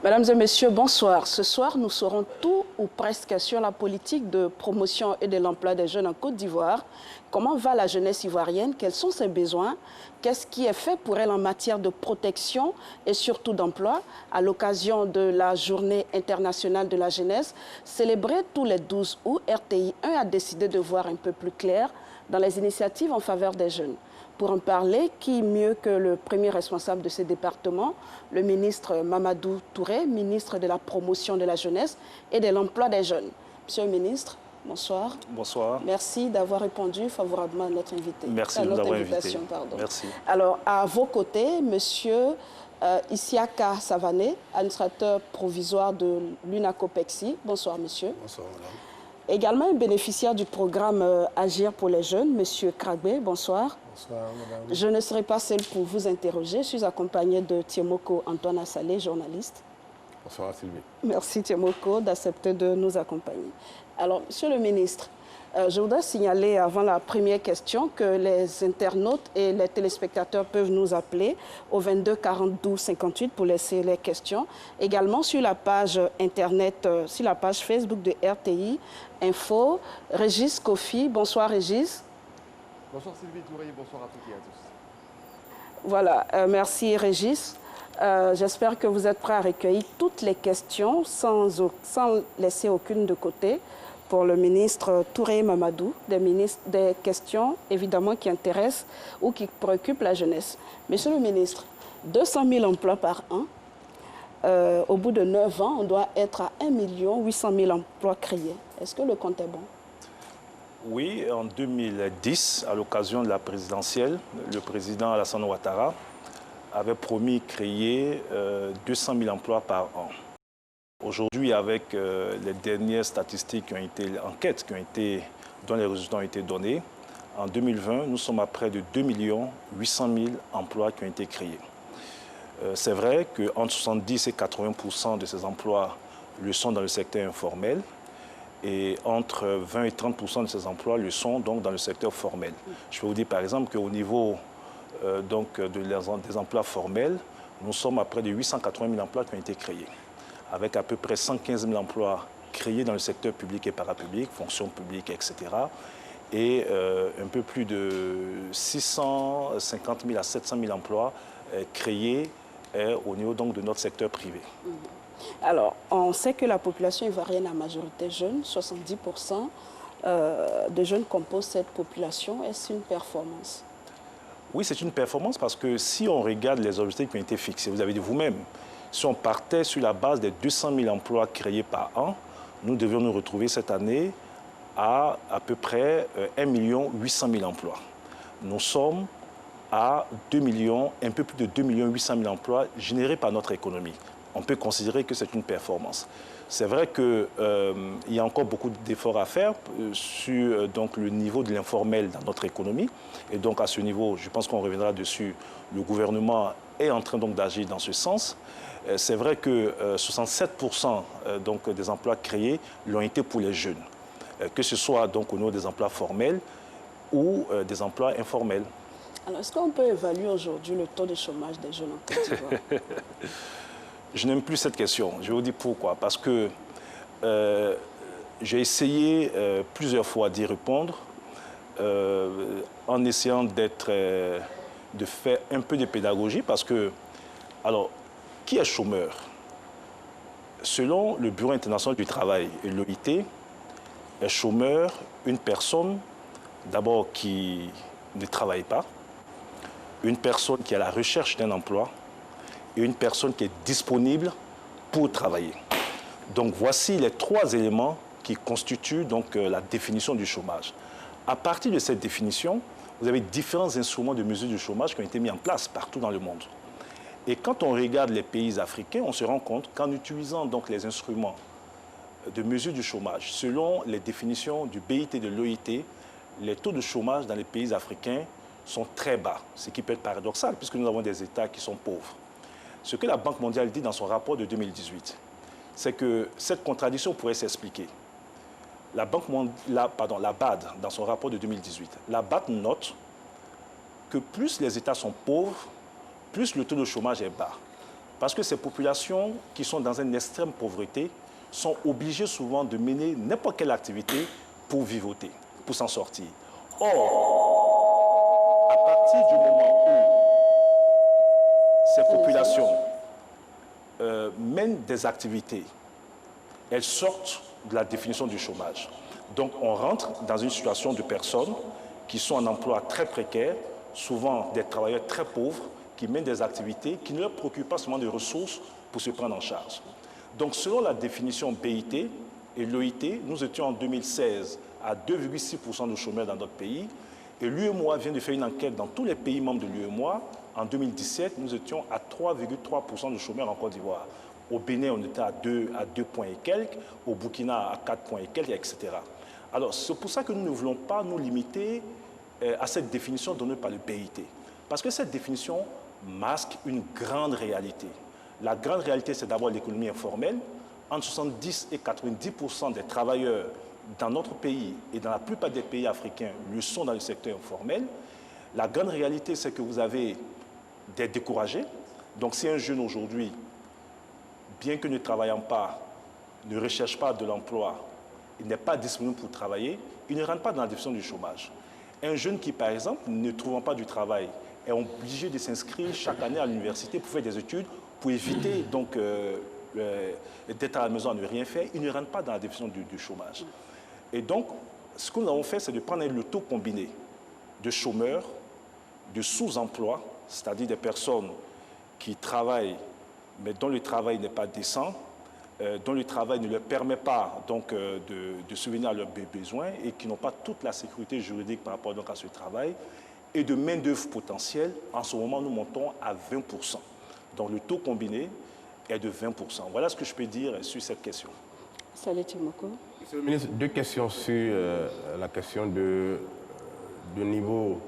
Mesdames et messieurs, bonsoir. Ce soir, nous saurons tout ou presque sur la politique de promotion et de l'emploi des jeunes en Côte d'Ivoire. Comment va la jeunesse ivoirienne? Quels sont ses besoins? Qu'est-ce qui est fait pour elle en matière de protection et surtout d'emploi? À l'occasion de la Journée internationale de la jeunesse, célébrée tous les 12 août, RTI 1 a décidé de voir un peu plus clair dans les initiatives en faveur des jeunes. Pour en parler, qui mieux que le premier responsable de ce département, le ministre Mamadou Touré, ministre de la promotion de la jeunesse et de l'emploi des jeunes. Monsieur le ministre, bonsoir. Bonsoir. Merci d'avoir répondu favorablement à notre invité. Merci de nous avoir invités. Merci. Alors, à vos côtés, monsieur Isiaka Savané, administrateur provisoire de l'UNACOPEXI. Bonsoir, monsieur. Bonsoir, madame. Également un bénéficiaire du programme Agir pour les jeunes, monsieur Kragbe. Bonsoir. Bonsoir, madame. Je ne serai pas seule pour vous interroger. Je suis accompagnée de Tiemoko Antoine Assalé, journaliste. Bonsoir, Sylvie. Merci, Tiemoko, d'accepter de nous accompagner. Alors, monsieur le ministre, je voudrais signaler avant la première question que les internautes et les téléspectateurs peuvent nous appeler au 22 42 58 pour laisser les questions. Également sur la page internet, sur la page Facebook de RTI Info, Régis Kofi. Bonsoir, Régis. Bonsoir Sylvie Touré, bonsoir à toutes et à tous. Voilà, merci Régis. J'espère que vous êtes prêts à recueillir toutes les questions sans laisser aucune de côté pour le ministre Touré Mamadou, des questions évidemment qui intéressent ou qui préoccupent la jeunesse. Monsieur le ministre, 200 000 emplois par an, au bout de 9 ans, on doit être à 1 800 000 emplois créés. Est-ce que le compte est bon? Oui, en 2010, à l'occasion de la présidentielle, le président Alassane Ouattara avait promis créer 200 000 emplois par an. Aujourd'hui, avec les dernières statistiques qui ont été, enquêtes dont les résultats ont été donnés, en 2020, nous sommes à près de 2 800 000 emplois qui ont été créés. C'est vrai qu'entre 70 et 80% de ces emplois le sont dans le secteur informel, et entre 20 et 30% de ces emplois le sont donc dans le secteur formel. Je peux vous dire par exemple qu'au niveau des emplois formels, nous sommes à près de 880 000 emplois qui ont été créés, avec à peu près 115 000 emplois créés dans le secteur public et parapublic, fonction publique, etc. Et un peu plus de 650 000 à 700 000 emplois créés au niveau donc, de notre secteur privé. Alors, on sait que la population ivoirienne a majorité jeune, 70% de jeunes composent cette population. Est-ce une performance? Oui, c'est une performance parce que si on regarde les objectifs qui ont été fixés, vous avez dit vous-même, si on partait sur la base des 200 000 emplois créés par an, nous devions nous retrouver cette année à peu près 1 800 000 emplois. Nous sommes à 2 millions, un peu plus de 2 800 000 emplois générés par notre économie. On peut considérer que c'est une performance. C'est vrai qu'il y a encore beaucoup d'efforts à faire sur donc, le niveau de l'informel dans notre économie. Et donc à ce niveau, je pense qu'on reviendra dessus, le gouvernement est en train d'agir dans ce sens. C'est vrai que 67% donc, des emplois créés l'ont été pour les jeunes, que ce soit donc, au niveau des emplois formels ou des emplois informels. Alors, est-ce qu'on peut évaluer aujourd'hui le taux de chômage des jeunes en Côte d'Ivoire? Je n'aime plus cette question. Je vais vous dire pourquoi. Parce que j'ai essayé plusieurs fois d'y répondre en essayant de faire un peu de pédagogie. Parce que, alors, qui est chômeur? Selon le Bureau international du travail et l'OIT, est chômeur une personne, d'abord, qui ne travaille pas, une personne qui est à la recherche d'un emploi, et une personne qui est disponible pour travailler. Donc voici les 3 éléments qui constituent donc, la définition du chômage. À partir de cette définition, vous avez différents instruments de mesure du chômage qui ont été mis en place partout dans le monde. Et quand on regarde les pays africains, on se rend compte qu'en utilisant donc, les instruments de mesure du chômage, selon les définitions du BIT et de l'OIT, les taux de chômage dans les pays africains sont très bas, ce qui peut être paradoxal puisque nous avons des États qui sont pauvres. Ce que la Banque mondiale dit dans son rapport de 2018, c'est que cette contradiction pourrait s'expliquer. La BAD, dans son rapport de 2018, la BAD note que plus les États sont pauvres, plus le taux de chômage est bas. Parce que ces populations qui sont dans une extrême pauvreté sont obligées souvent de mener n'importe quelle activité pour vivoter, pour s'en sortir. Or, à partir du moment où ces populations mènent des activités, elles sortent de la définition du chômage. Donc on rentre dans une situation de personnes qui sont en emploi très précaire, souvent des travailleurs très pauvres, qui mènent des activités qui ne leur procurent pas seulement de ressources pour se prendre en charge. Donc selon la définition BIT et l'OIT, nous étions en 2016 à 2,6% de chômeurs dans notre pays, et l'UEMOA vient de faire une enquête dans tous les pays membres de l'UEMOA. En 2017, nous étions à 3,3% de chômeurs en Côte d'Ivoire. Au Bénin, on était à 2 points et quelques, au Burkina à 4 points et quelques, etc. Alors, c'est pour ça que nous ne voulons pas nous limiter à cette définition donnée par le BIT. Parce que cette définition masque une grande réalité. La grande réalité, c'est d'abord l'économie informelle. Entre 70 et 90% des travailleurs dans notre pays et dans la plupart des pays africains le sont dans le secteur informel. La grande réalité, c'est que vous avez des découragés. Donc, si un jeune aujourd'hui, bien que ne travaillant pas, ne recherche pas de l'emploi, il n'est pas disponible pour travailler, il ne rentre pas dans la définition du chômage. Un jeune qui, par exemple, ne trouvant pas du travail, est obligé de s'inscrire chaque année à l'université pour faire des études, pour éviter donc d'être à la maison à ne rien faire, il ne rentre pas dans la définition du chômage. Et donc, ce que nous avons fait, c'est de prendre le taux combiné de chômeurs, de sous-emploi, c'est-à-dire des personnes qui travaillent, mais dont le travail n'est pas décent, dont le travail ne leur permet pas donc, de subvenir à leurs besoins et qui n'ont pas toute la sécurité juridique par rapport donc, à ce travail, et de main-d'œuvre potentielle. En ce moment, nous montons à 20%. Donc le taux combiné est de 20%. Voilà ce que je peux dire sur cette question. Saleh Timoko. Monsieur le ministre, deux questions sur la question de niveau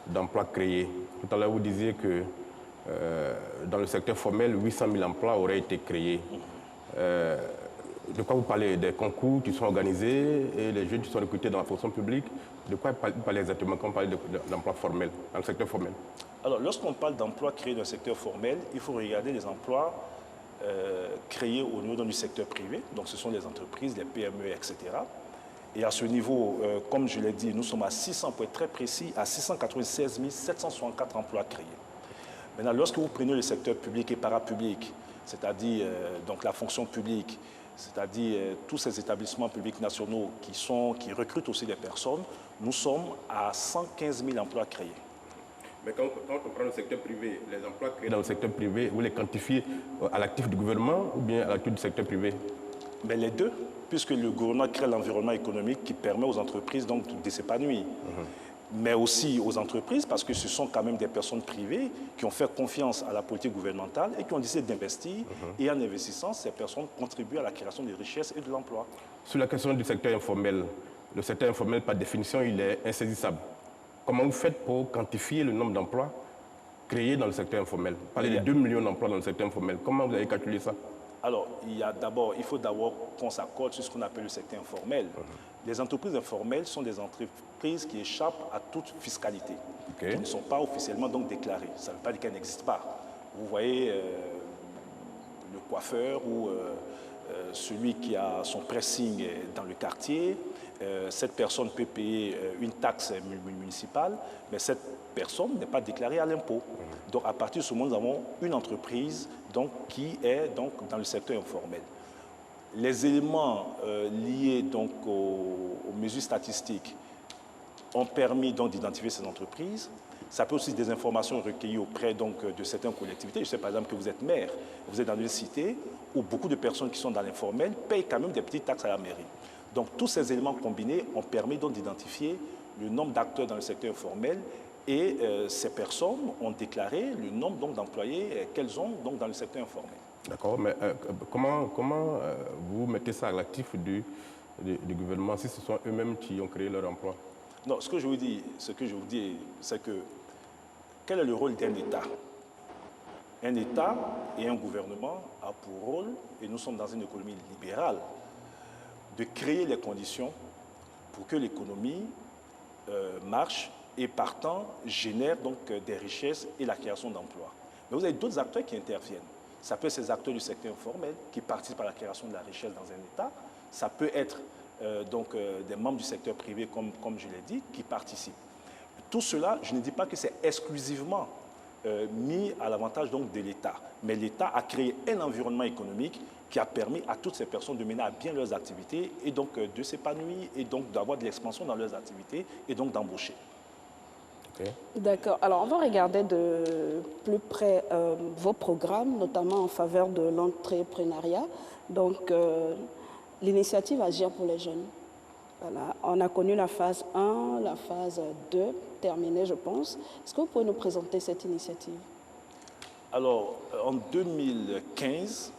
d'emploi créé. Tout à l'heure, vous disiez que dans le secteur formel, 800 000 emplois auraient été créés. De quoi vous parlez? Des concours qui sont organisés et les jeunes qui sont recrutés dans la fonction publique? De quoi vous parlez exactement quand on parle d'emploi formel, dans le secteur formel? Alors, lorsqu'on parle d'emplois créés dans le secteur formel, il faut regarder les emplois créés au niveau du secteur privé. Donc, ce sont les entreprises, les PME, etc. Et à ce niveau, comme je l'ai dit, nous sommes à 600, pour être très précis, à 696 764 emplois créés. Maintenant, lorsque vous prenez le secteur public et parapublic, c'est-à-dire donc la fonction publique, c'est-à-dire tous ces établissements publics nationaux qui recrutent aussi des personnes, nous sommes à 115 000 emplois créés. Mais quand on prend le secteur privé, les emplois créés dans le secteur privé, vous les quantifiez à l'actif du gouvernement ou bien à l'actif du secteur privé? Mais les deux, puisque le gouvernement crée l'environnement économique qui permet aux entreprises donc, de s'épanouir. Mais aussi aux entreprises, parce que ce sont quand même des personnes privées qui ont fait confiance à la politique gouvernementale et qui ont décidé d'investir. Et en investissant, ces personnes contribuent à la création de richesses et de l'emploi. Sur la question du secteur informel, le secteur informel, par définition, il est insaisissable. Comment vous faites pour quantifier le nombre d'emplois créés dans le secteur informel? Vous parlez de 2 millions d'emplois dans le secteur informel. Comment vous avez calculé ça? Alors, il faut d'abord qu'on s'accorde sur ce qu'on appelle le secteur informel. Les entreprises informelles sont des entreprises qui échappent à toute fiscalité, qui ne sont pas officiellement donc déclarées. Ça ne veut pas dire qu'elles n'existent pas. Vous voyez le coiffeur ou celui qui a son pressing dans le quartier, cette personne peut payer une taxe municipale, mais cette personne n'est pas déclarée à l'impôt. Donc à partir de ce moment, nous avons une entreprise donc, qui est donc, dans le secteur informel. Les éléments liés donc, aux mesures statistiques ont permis d'identifier ces entreprises. Ça peut aussi être des informations recueillies auprès donc, de certaines collectivités. Je sais par exemple que vous êtes maire, vous êtes dans une cité où beaucoup de personnes qui sont dans l'informel payent quand même des petites taxes à la mairie. Donc tous ces éléments combinés ont permis d'identifier le nombre d'acteurs dans le secteur informel et ces personnes ont déclaré le nombre d'employés qu'elles ont donc, dans le secteur informel. D'accord, mais comment vous mettez ça à l'actif du gouvernement si ce sont eux-mêmes qui ont créé leur emploi? Non, ce que je vous dis, c'est que quel est le rôle d'un État? Un État et un gouvernement a pour rôle, et nous sommes dans une économie libérale, de créer les conditions pour que l'économie marche et partant génère donc des richesses et la création d'emplois. Mais vous avez d'autres acteurs qui interviennent. Ça peut être ces acteurs du secteur informel qui participent à la création de la richesse dans un État. Ça peut être des membres du secteur privé, comme je l'ai dit, qui participent. Tout cela, je ne dis pas que c'est exclusivement mis à l'avantage de l'État. Mais l'État a créé un environnement économique qui a permis à toutes ces personnes de mener à bien leurs activités et donc de s'épanouir et donc d'avoir de l'expansion dans leurs activités et donc d'embaucher. Okay. D'accord. Alors, on va regarder de plus près vos programmes, notamment en faveur de l'entrepreneuriat. Donc, l'initiative Agir pour les jeunes. Voilà. On a connu la phase 1, la phase 2, terminée, je pense. Est-ce que vous pouvez nous présenter cette initiative? Alors, en 2015,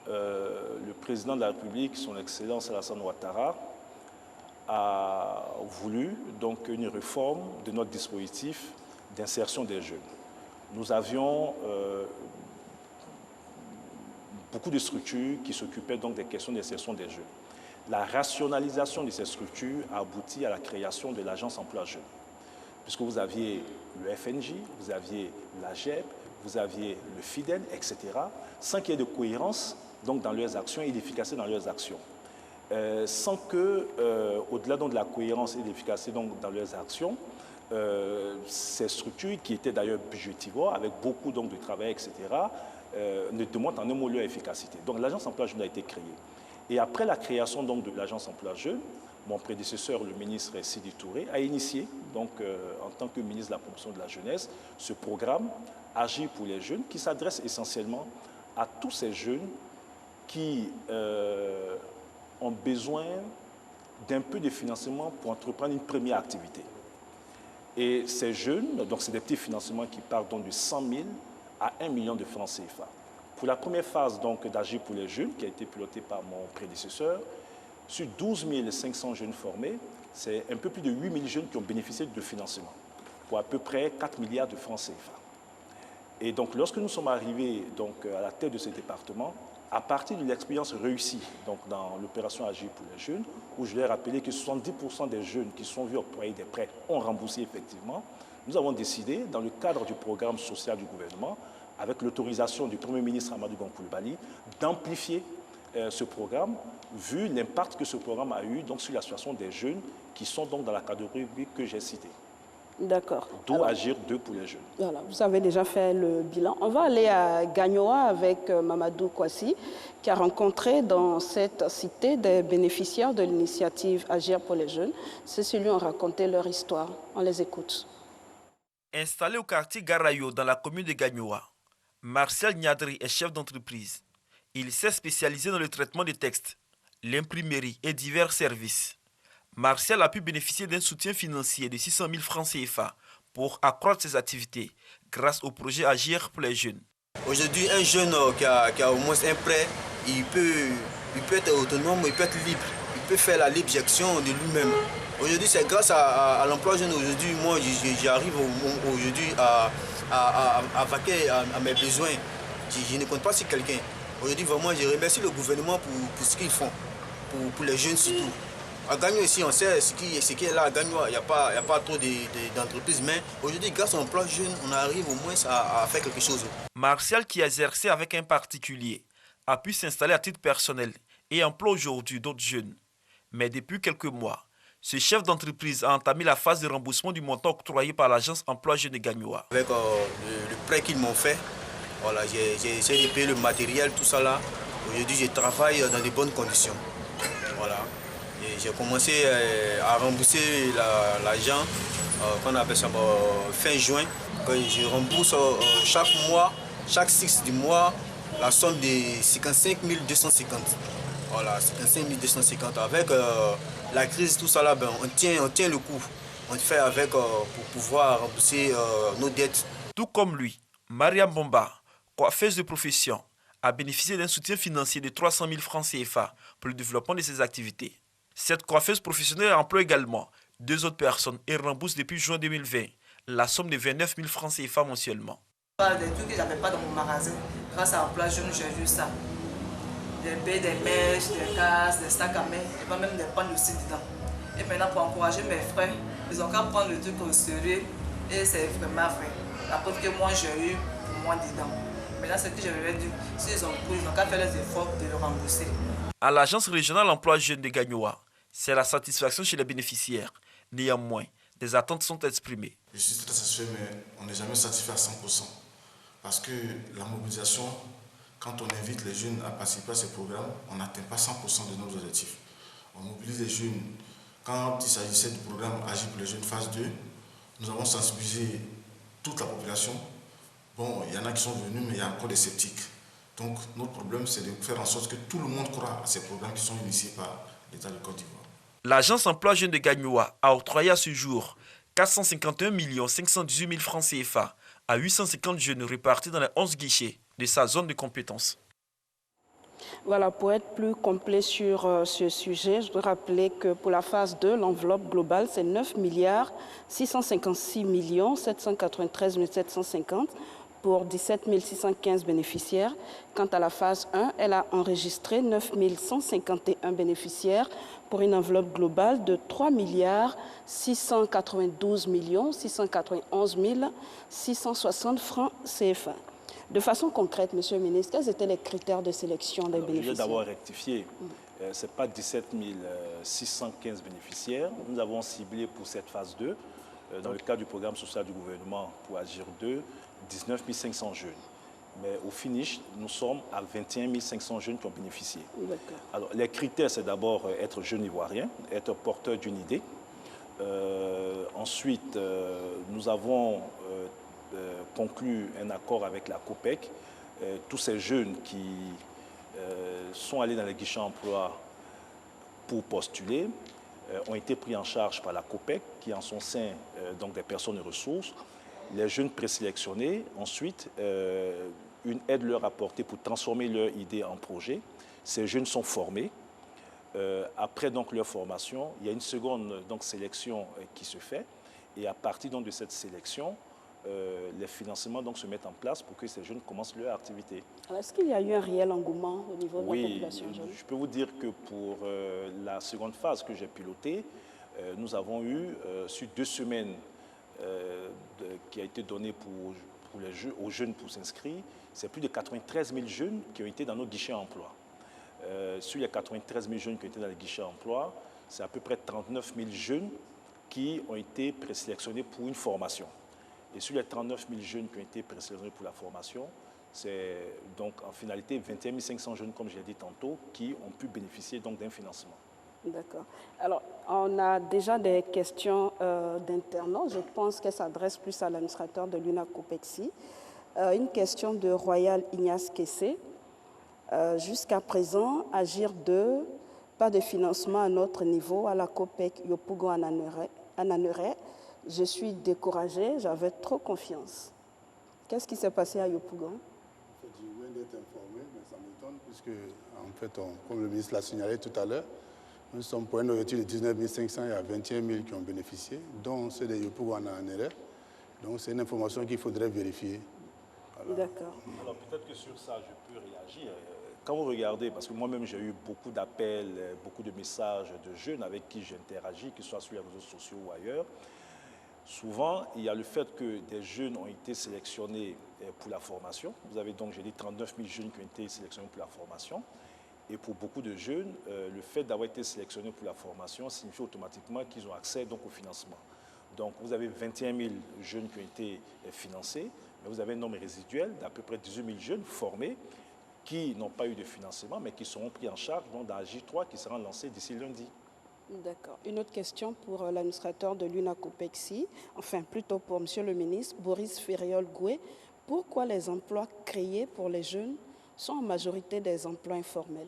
le président de la République, son Excellence Alassane Ouattara, a voulu donc une réforme de notre dispositif d'insertion des jeunes. Nous avions beaucoup de structures qui s'occupaient donc des questions d'insertion des jeunes. La rationalisation de ces structures a abouti à la création de l'agence emploi jeunes, puisque vous aviez le FNJ, vous aviez l'AGEP, vous aviez le FIDEN, etc., sans qu'il y ait de cohérence donc, dans leurs actions et d'efficacité dans leurs actions. Sans que, au-delà de la cohérence et de l'efficacité dans leurs actions, ces structures qui étaient d'ailleurs budgétivores, avec beaucoup donc, de travail, etc., ne démontrent en un mot leur efficacité. Donc l'agence emploi jeune a été créée. Et après la création donc, de l'agence emploi jeune, mon prédécesseur, le ministre Sidi Touré, a initié, donc, en tant que ministre de la promotion de la jeunesse, ce programme Agir pour les jeunes, qui s'adresse essentiellement à tous ces jeunes qui ont besoin d'un peu de financement pour entreprendre une première activité. Et ces jeunes, donc c'est des petits financements qui partent donc de 100 000 à 1 million de francs CFA. Pour la première phase d'Agir pour les jeunes, qui a été pilotée par mon prédécesseur, sur 12 500 jeunes formés, c'est un peu plus de 8 000 jeunes qui ont bénéficié de financement, pour à peu près 4 milliards de francs CFA. Et donc, lorsque nous sommes arrivés donc, à la tête de ce département, à partir de l'expérience réussie donc, dans l'opération Agir pour les jeunes, où je l'ai rappelé que 70% des jeunes qui sont vus octroyer des prêts ont remboursé effectivement, nous avons décidé, dans le cadre du programme social du gouvernement, avec l'autorisation du Premier ministre Amadou Gon Coulibaly, d'amplifier ce programme, vu l'impact que ce programme a eu donc, sur la situation des jeunes qui sont donc, dans la catégorie que j'ai citée. D'accord. D'où Agir 2 pour les jeunes. Voilà, vous avez déjà fait le bilan. On va aller à Gagnoa avec Mamadou Kouassi, qui a rencontré dans cette cité des bénéficiaires de l'initiative Agir pour les jeunes. Ceux-ci lui ont raconté leur histoire. On les écoute. Installé au quartier Garayo dans la commune de Gagnoa, Martial Niadri est chef d'entreprise. Il s'est spécialisé dans le traitement des textes, l'imprimerie et divers services. Martial a pu bénéficier d'un soutien financier de 600 000 francs CFA pour accroître ses activités grâce au projet Agir pour les jeunes. Aujourd'hui, un jeune qui a au moins un prêt, il peut être autonome, il peut être libre. Il peut faire la libre gestion de lui-même. Aujourd'hui, c'est grâce à l'emploi jeune. Aujourd'hui, moi, j'arrive aujourd'hui à vaquer à mes besoins. Je ne compte pas sur quelqu'un. Aujourd'hui, vraiment, je remercie le gouvernement pour ce qu'ils font, pour les jeunes surtout. À Gagnoa ici, on sait ce qui est là à Gagnoa. Il n'y a pas trop d'entreprises, mais aujourd'hui, grâce à l'emploi jeune, on arrive au moins à faire quelque chose. Martial, qui a exercé avec un particulier, a pu s'installer à titre personnel et emploie aujourd'hui d'autres jeunes. Mais depuis quelques mois, ce chef d'entreprise a entamé la phase de remboursement du montant octroyé par l'agence emploi jeune de Gagnoa. Avec le prêt qu'ils m'ont fait, voilà, j'ai essayé de payer le matériel, tout ça là. Aujourd'hui, je travaille dans de bonnes conditions. Voilà. J'ai commencé à rembourser l'argent qu'on appelle ça fin juin. Je rembourse chaque mois, chaque 6 du mois, la somme de 55 250. Voilà, 55 250. Avec la crise, tout ça là, ben, on tient le coup. On fait avec pour pouvoir rembourser nos dettes. Tout comme lui, Mariam Bomba, coiffeuse de profession, a bénéficié d'un soutien financier de 300 000 francs CFA pour le développement de ses activités. Cette coiffeuse professionnelle emploie également 2 autres personnes et rembourse depuis juin 2020 la somme de 29 000 francs CFA mensuellement. Des trucs que je n'avais pas dans mon magasin, grâce à l'emploi jeune, j'ai vu ça. Des baies, des mèches, des casses, des sacs à main, et pas même des pannes aussi dedans. Et maintenant, pour encourager mes frères, ils ont qu'à prendre le truc au sérieux et c'est vraiment vrai. La preuve que moi j'ai eu pour moi dedans. Maintenant, ce que je vais dire, s'ils ont pris, ils n'ont qu'à faire les efforts de le rembourser. À l'Agence régionale emploi jeune de Gagnoa, c'est la satisfaction chez les bénéficiaires. Néanmoins, des attentes sont exprimées. Je suis très satisfait, mais on n'est jamais satisfait à 100%. Parce que la mobilisation, quand on invite les jeunes à participer à ces programmes, on n'atteint pas 100% de nos objectifs. On mobilise les jeunes. Quand il s'agissait du programme Agir pour les jeunes phase 2, nous avons sensibilisé toute la population. Bon, il y en a qui sont venus, mais il y a encore des sceptiques. Donc, notre problème, c'est de faire en sorte que tout le monde croit à ces programmes qui sont initiés par l'État de Côte d'Ivoire. L'Agence emploi jeune de Gagnoa a octroyé à ce jour 451 518 000 francs CFA à 850 jeunes répartis dans les 11 guichets de sa zone de compétence. Voilà, pour être plus complet sur ce sujet, je dois rappeler que pour la phase 2, l'enveloppe globale, c'est 9 656 793 750 pour 17 615 bénéficiaires. Quant à la phase 1, elle a enregistré 9 151 bénéficiaires pour une enveloppe globale de 3 692 691 660 francs CFA. De façon concrète, Monsieur le ministre, quels étaient les critères de sélection des bénéficiaires? Je vais d'abord rectifier. Ce n'est pas 17 615 bénéficiaires. Nous avons ciblé pour cette phase 2, dans le cadre du programme social du gouvernement pour Agir 2, 19 500 jeunes. Mais au finish, nous sommes à 21 500 jeunes qui ont bénéficié. Alors, les critères, c'est d'abord être jeune ivoirien, être porteur d'une idée. Ensuite, nous avons conclu un accord avec la COPEC. Tous ces jeunes qui sont allés dans les guichets emploi pour postuler ont été pris en charge par la COPEC, qui en son sein donc des personnes et ressources. Les jeunes présélectionnés, ensuite, une aide leur apportée pour transformer leur idée en projet. Ces jeunes sont formés. Après donc, leur formation, il y a une seconde donc, sélection qui se fait. Et à partir donc, de cette sélection, les financements donc, se mettent en place pour que ces jeunes commencent leur activité. Est-ce qu'il y a eu un réel engouement au niveau de la population jeune? Je peux vous dire que pour la seconde phase que j'ai pilotée, nous avons eu, sur 2 semaines qui a été donnée aux jeunes pour s'inscrire, c'est plus de 93 000 jeunes qui ont été dans nos guichets emploi. Sur les 93 000 jeunes qui ont été dans les guichets emploi, c'est à peu près 39 000 jeunes qui ont été présélectionnés pour une formation. Et sur les 39 000 jeunes qui ont été présélectionnés pour la formation, c'est donc en finalité 21 500 jeunes, comme je l'ai dit tantôt, qui ont pu bénéficier donc d'un financement. D'accord. Alors, on a déjà des questions d'internautes. Je pense qu'elles s'adressent plus à l'administrateur de l'UNACOPEXI. Une question de Royal Ignace Kessé. Jusqu'à présent, Agir 2, pas de financement à notre niveau à la COPEC Yopougon Ananere. Je suis découragée, j'avais trop confiance. Qu'est-ce qui s'est passé à Yopougon? Je viens d'être informé, mais ça m'étonne puisque, en fait, comme le ministre l'a signalé tout à l'heure, nous sommes pour une ouverture de 19 500, il y a 21 000 qui ont bénéficié, dont ceux de Yopougon Ananere. Donc c'est une information qu'il faudrait vérifier. Voilà. D'accord. Alors peut-être que sur ça, je peux réagir. Quand vous regardez, parce que moi-même j'ai eu beaucoup d'appels, beaucoup de messages de jeunes avec qui j'interagis, que ce soit sur les réseaux sociaux ou ailleurs, souvent il y a le fait que des jeunes ont été sélectionnés pour la formation. Vous avez donc, j'ai dit, 39 000 jeunes qui ont été sélectionnés pour la formation. Et pour beaucoup de jeunes, le fait d'avoir été sélectionnés pour la formation signifie automatiquement qu'ils ont accès donc, au financement. Donc vous avez 21 000 jeunes qui ont été financés, mais vous avez un nombre résiduel d'à peu près 18 000 jeunes formés qui n'ont pas eu de financement, mais qui seront pris en charge donc, dans J3 qui sera lancé d'ici lundi. D'accord. Une autre question pour l'administrateur de l'UNACOPEXI, enfin plutôt pour Monsieur le ministre, Boris Ferriol-Goué. Pourquoi les emplois créés pour les jeunes sont en majorité des emplois informels?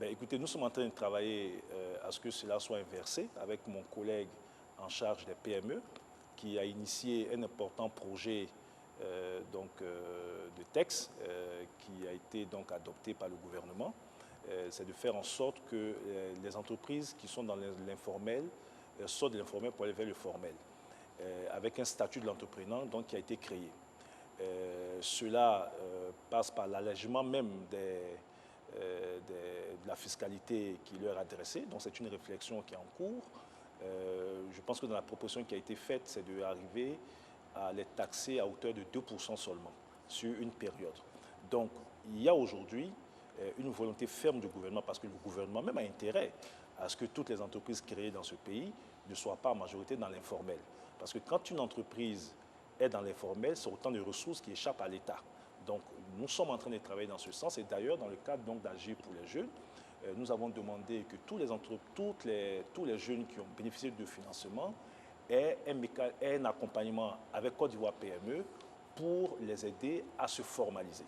Écoutez, nous sommes en train de travailler à ce que cela soit inversé avec mon collègue en charge des PME qui a initié un important projet de texte qui a été donc adopté par le gouvernement. C'est de faire en sorte que les entreprises qui sont dans l'informel sortent de l'informel pour aller vers le formel, avec un statut de l'entrepreneur qui a été créé. Cela passe par l'allègement même de la fiscalité qui leur est adressée. Donc c'est une réflexion qui est en cours. Je pense que dans la proposition qui a été faite, c'est d'arriver à les taxer à hauteur de 2% seulement sur une période. Donc, il y a aujourd'hui une volonté ferme du gouvernement, parce que le gouvernement même a intérêt à ce que toutes les entreprises créées dans ce pays ne soient pas en majorité dans l'informel. Parce que quand une entreprise est dans l'informel, c'est autant de ressources qui échappent à l'État. Donc, nous sommes en train de travailler dans ce sens. Et d'ailleurs, dans le cadre d'Agir pour les jeunes, nous avons demandé que tous les jeunes qui ont bénéficié de financement aient un accompagnement avec Côte d'Ivoire PME pour les aider à se formaliser.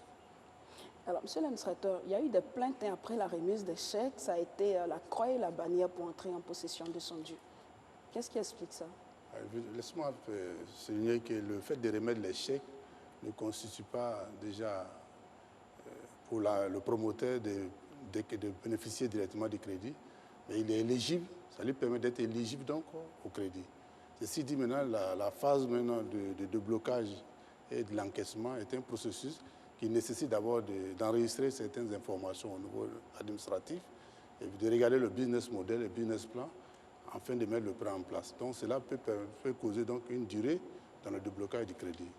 Alors, monsieur l'administrateur, il y a eu des plaintes après la remise des chèques. Ça a été la croix et la bannière pour entrer en possession de son dû. Qu'est-ce qui explique ça? Laisse-moi souligner que le fait de remettre les chèques ne constitue pas déjà pour le promoteur de bénéficier directement du crédit, mais il est éligible, ça lui permet d'être éligible donc au crédit. Ceci dit, maintenant, la phase maintenant de blocage et de l'encaissement est un processus qui nécessite d'abord d'enregistrer certaines informations au niveau administratif et de regarder le business model, le business plan, afin de mettre le prêt en place. Donc cela peut causer donc une durée dans le déblocage du crédit.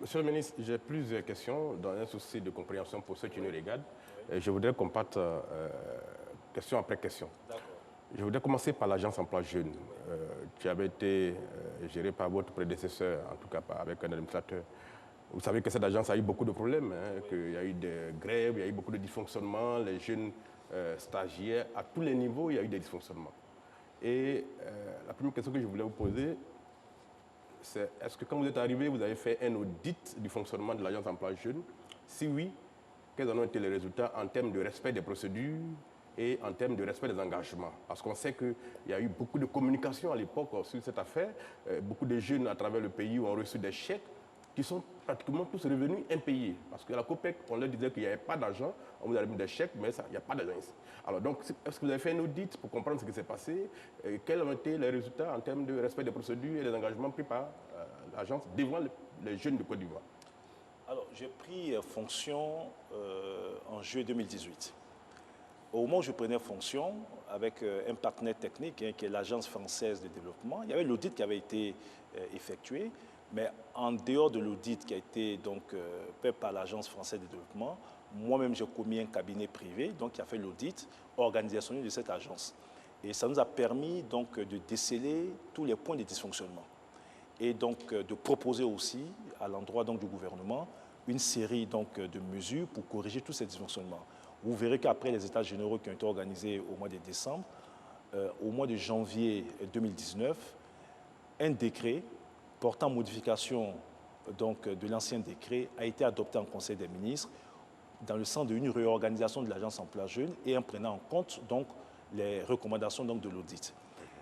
Monsieur le ministre, j'ai plusieurs questions dans un souci de compréhension pour ceux qui nous regardent. Et je voudrais qu'on parte question après question. Je voudrais commencer par l'agence emploi jeune, qui avait été gérée par votre prédécesseur, en tout cas avec un administrateur. Vous savez que cette agence a eu beaucoup de problèmes, qu'il y a eu des grèves, il y a eu beaucoup de dysfonctionnements, les jeunes stagiaires, à tous les niveaux, il y a eu des dysfonctionnements. Et la première question que je voulais vous poser, c'est est-ce que quand vous êtes arrivé, vous avez fait un audit du fonctionnement de l'agence emploi jeune? Si oui, quels en ont été les résultats en termes de respect des procédures et en termes de respect des engagements? Parce qu'on sait qu'il y a eu beaucoup de communication à l'époque sur cette affaire. Beaucoup de jeunes à travers le pays ont reçu des chèques qui sont pratiquement tous revenus impayés. Parce que la COPEC, on leur disait qu'il n'y avait pas d'argent, on vous a remis des chèques, mais il n'y a pas d'argent ici. Alors donc, est-ce que vous avez fait un audit pour comprendre ce qui s'est passé? Quels ont été les résultats en termes de respect des procédures et des engagements pris par l'agence devant les jeunes de Côte d'Ivoire? Alors, j'ai pris fonction en juillet 2018. Au moment où je prenais fonction, avec un partenaire technique, qui est l'Agence française de développement, il y avait l'audit qui avait été effectué, mais en dehors de l'audit qui a été donc, fait par l'Agence française de développement, moi-même j'ai commis un cabinet privé donc, qui a fait l'audit organisationnel de cette agence. Et ça nous a permis donc, de déceler tous les points de dysfonctionnement et donc de proposer aussi à l'endroit donc, du gouvernement une série donc, de mesures pour corriger tous ces dysfonctionnements. Vous verrez qu'après les états généraux qui ont été organisés au mois de décembre, au mois de janvier 2019, un décret portant modification donc, de l'ancien décret a été adopté en Conseil des ministres dans le sens d'une réorganisation de l'agence emploi jeune et en prenant en compte donc, les recommandations donc, de l'audit.